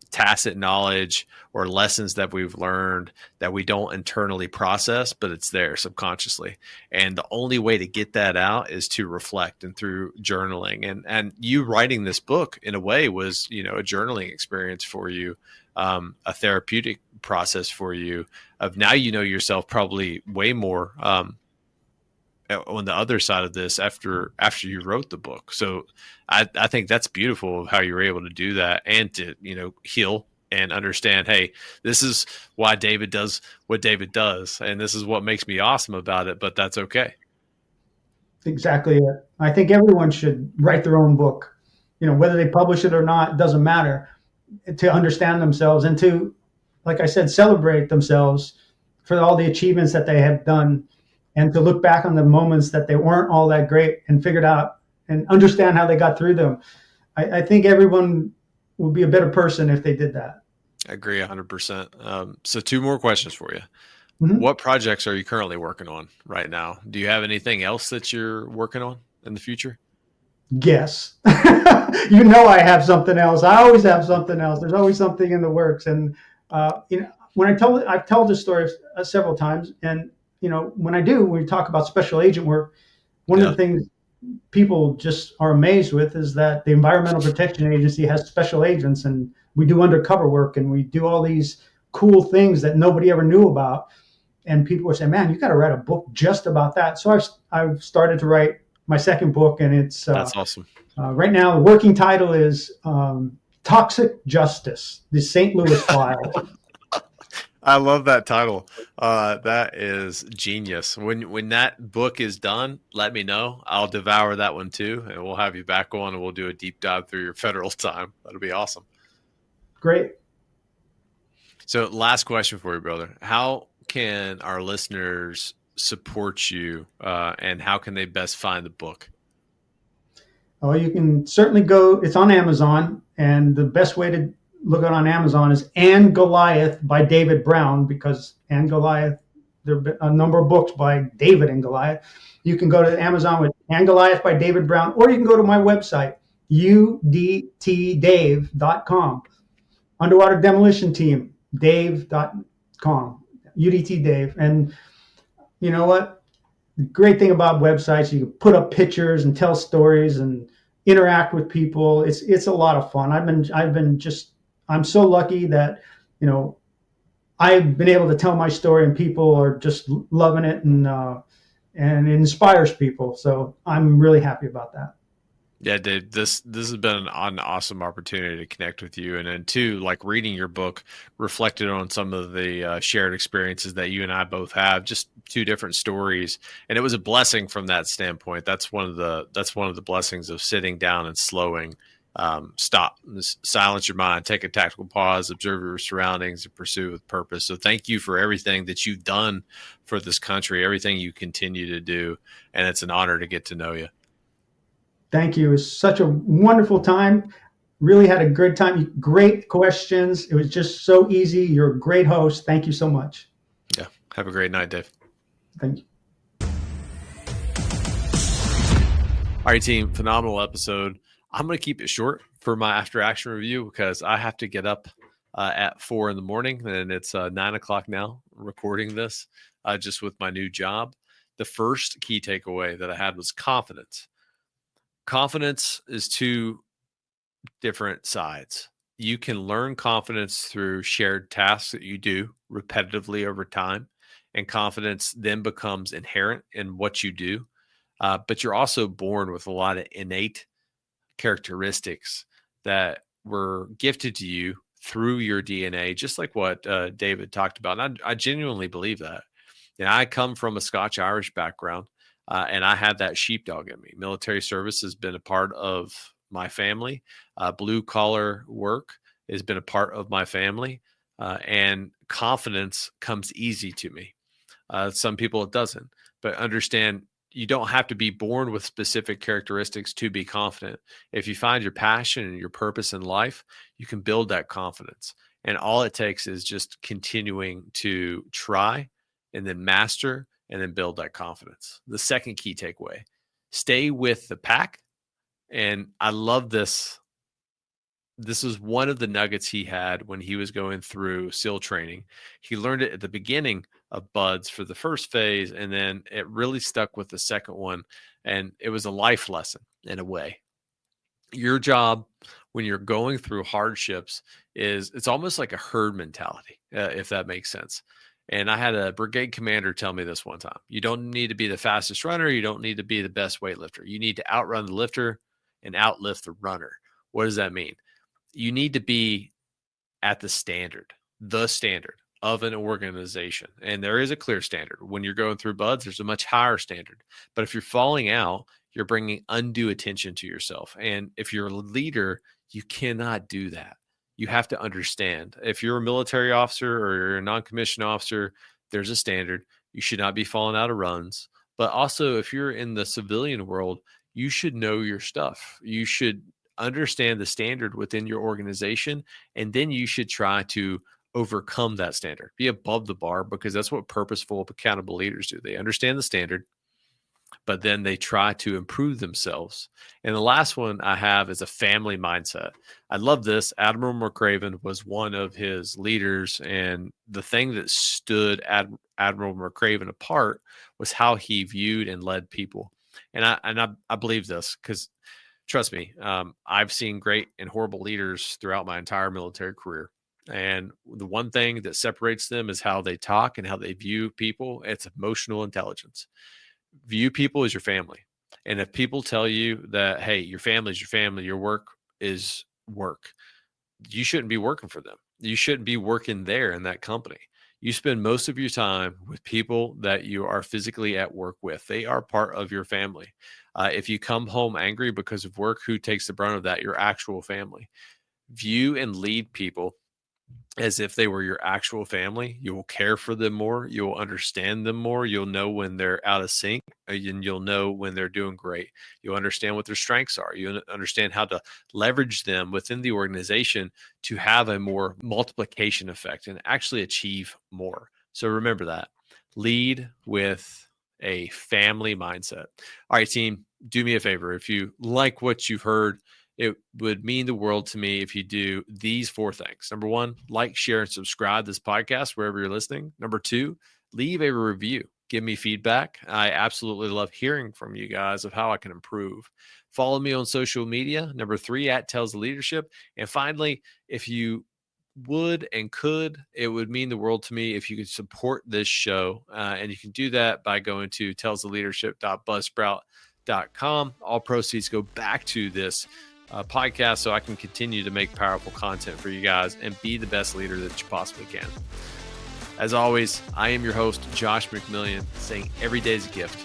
tacit knowledge or lessons that we've learned that we don't internally process, but it's there subconsciously. And the only way to get that out is to reflect, and through journaling. And you writing this book, in a way, was, a journaling experience for you, a therapeutic process for you, of now yourself probably way more on the other side of this after you wrote the book. So I think that's beautiful of how you were able to do that, and to, heal and understand, hey, this is why David does what David does, and this is what makes me awesome about it, but that's okay. Exactly it. I think everyone should write their own book, whether they publish it or not, doesn't matter, to understand themselves, and to, like I said, celebrate themselves for all the achievements that they have done, and to look back on the moments that they weren't all that great, and figured out and understand how they got through them. I think everyone would be a better person if they did that. I agree 100%. So 2 more questions for you. Mm-hmm. What projects are you currently working on right now? Do you have anything else that you're working on in the future? Yes. I have something else. I always have something else. There's always something in the works. And, when I've told this story several times, and, when we talk about special agent work, one of the things people just are amazed with is that the Environmental Protection Agency has special agents, and we do undercover work, and we do all these cool things that nobody ever knew about. And people were saying, man, you got to write a book just about that. So I've started to write my second book, and it's that's awesome. Right now, the working title is Toxic Justice, the St. Louis Files. I love that title. That is genius. When that book is done, let me know. I'll devour that one too, and we'll have you back on, and we'll do a deep dive through your federal time. That'll be awesome. Great. So last question for you, brother. How can our listeners support you, and how can they best find the book? Oh, you can certainly go. It's on Amazon, and the best way to look at on Amazon is And Goliath by David Brown, because And Goliath, there have been a number of books by David and Goliath. You can go to Amazon with And Goliath by David Brown, or you can go to my website, udtdave.com. Underwater Demolition Team. udtdave.com, UDT Dave. And you know what? The great thing about websites, you can put up pictures and tell stories and interact with people. It's a lot of fun. I'm so lucky that, you know, I've been able to tell my story and people are just loving it, and it inspires people. So I'm really happy about that. Yeah, Dave, this has been an awesome opportunity to connect with you, and then two, like reading your book reflected on some of the shared experiences that you and I both have, just two different stories, and it was a blessing from that standpoint. That's one of the blessings of sitting down and slowing, stop, silence your mind, take a tactical pause, observe your surroundings, and pursue with purpose. So thank you for everything that you've done for this country, everything you continue to do, and it's an honor to get to know you. Thank you. It was such a wonderful time. Really had a good time. Great questions. It was just so easy. You're a great host. Thank you so much. Yeah. Have a great night, Dave. Thank you. All right, team. Phenomenal episode. I'm going to keep it short for my after action review because I have to get up at 4 a.m, and it's 9 o'clock now recording this just with my new job. The first key takeaway that I had was confidence. Confidence is two different sides. You can learn confidence through shared tasks that you do repetitively over time, and confidence then becomes inherent in what you do. But you're also born with a lot of innate characteristics that were gifted to you through your DNA, just like what David talked about. And I genuinely believe that. And I come from a Scotch Irish background, and I had that sheepdog in me. Military service has been a part of my family. Blue collar work has been a part of my family, and confidence comes easy to me. Some people it doesn't, but understand you don't have to be born with specific characteristics to be confident. If you find your passion and your purpose in life, you can build that confidence. And all it takes is just continuing to try and then master and then build that confidence. The second key takeaway, stay with the pack. And I love this. This was one of the nuggets he had when he was going through SEAL training. He learned it at the beginning of BUDS for the first phase, and then it really stuck with the second one. And it was a life lesson in a way. Your job when you're going through hardships is it's almost like a herd mentality, if that makes sense. And I had a brigade commander tell me this one time. You don't need to be the fastest runner. You don't need to be the best weightlifter. You need to outrun the lifter and outlift the runner. What does that mean? You need to be at the standard of an organization. And there is a clear standard. When you're going through BUDS, there's a much higher standard. But if you're falling out, you're bringing undue attention to yourself. And if you're a leader, you cannot do that. You have to understand. If you're a military officer or you're a non-commissioned officer, there's a standard. You should not be falling out of runs. But also, if you're in the civilian world, you should know your stuff. You should understand the standard within your organization, and then you should try to overcome that standard, be above the bar, because that's what purposeful, accountable leaders do. They understand the standard, but then they try to improve themselves. And the last one I have is a family mindset. I love this. Admiral McRaven was one of his leaders, and the thing that stood Admiral McRaven apart was how he viewed and led people. And I believe this because, trust me, I've seen great and horrible leaders throughout my entire military career. And the one thing that separates them is how they talk and how they view people. It's emotional intelligence. View people as your family. And if people tell you that, hey, your family is your family, your work is work, you shouldn't be working for them. You shouldn't be working there in that company. You spend most of your time with people that you are physically at work with. They are part of your family. If you come home angry because of work, who takes the brunt of that? Your actual family. View and lead people as if they were your actual family. You will care for them more. You'll understand them more. You'll know when they're out of sync, and you'll know when they're doing great. You'll understand what their strengths are. You understand how to leverage them within the organization to have a more multiplication effect and actually achieve more. So remember that. Lead with a family mindset. All right, team, do me a favor. If you like what you've heard, it would mean the world to me if you do these 4 things. Number 1, like, share, and subscribe this podcast wherever you're listening. Number 2, leave a review. Give me feedback. I absolutely love hearing from you guys of how I can improve. Follow me on social media. Number 3, at Tells the Leadership. And finally, if you would and could, it would mean the world to me if you could support this show. And you can do that by going to tellstheleadership.buzzsprout.com. All proceeds go back to this podcast so I can continue to make powerful content for you guys and be the best leader that you possibly can. As always, I am your host, Josh McMillion, saying every day is a gift.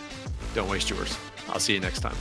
Don't waste yours. I'll see you next time.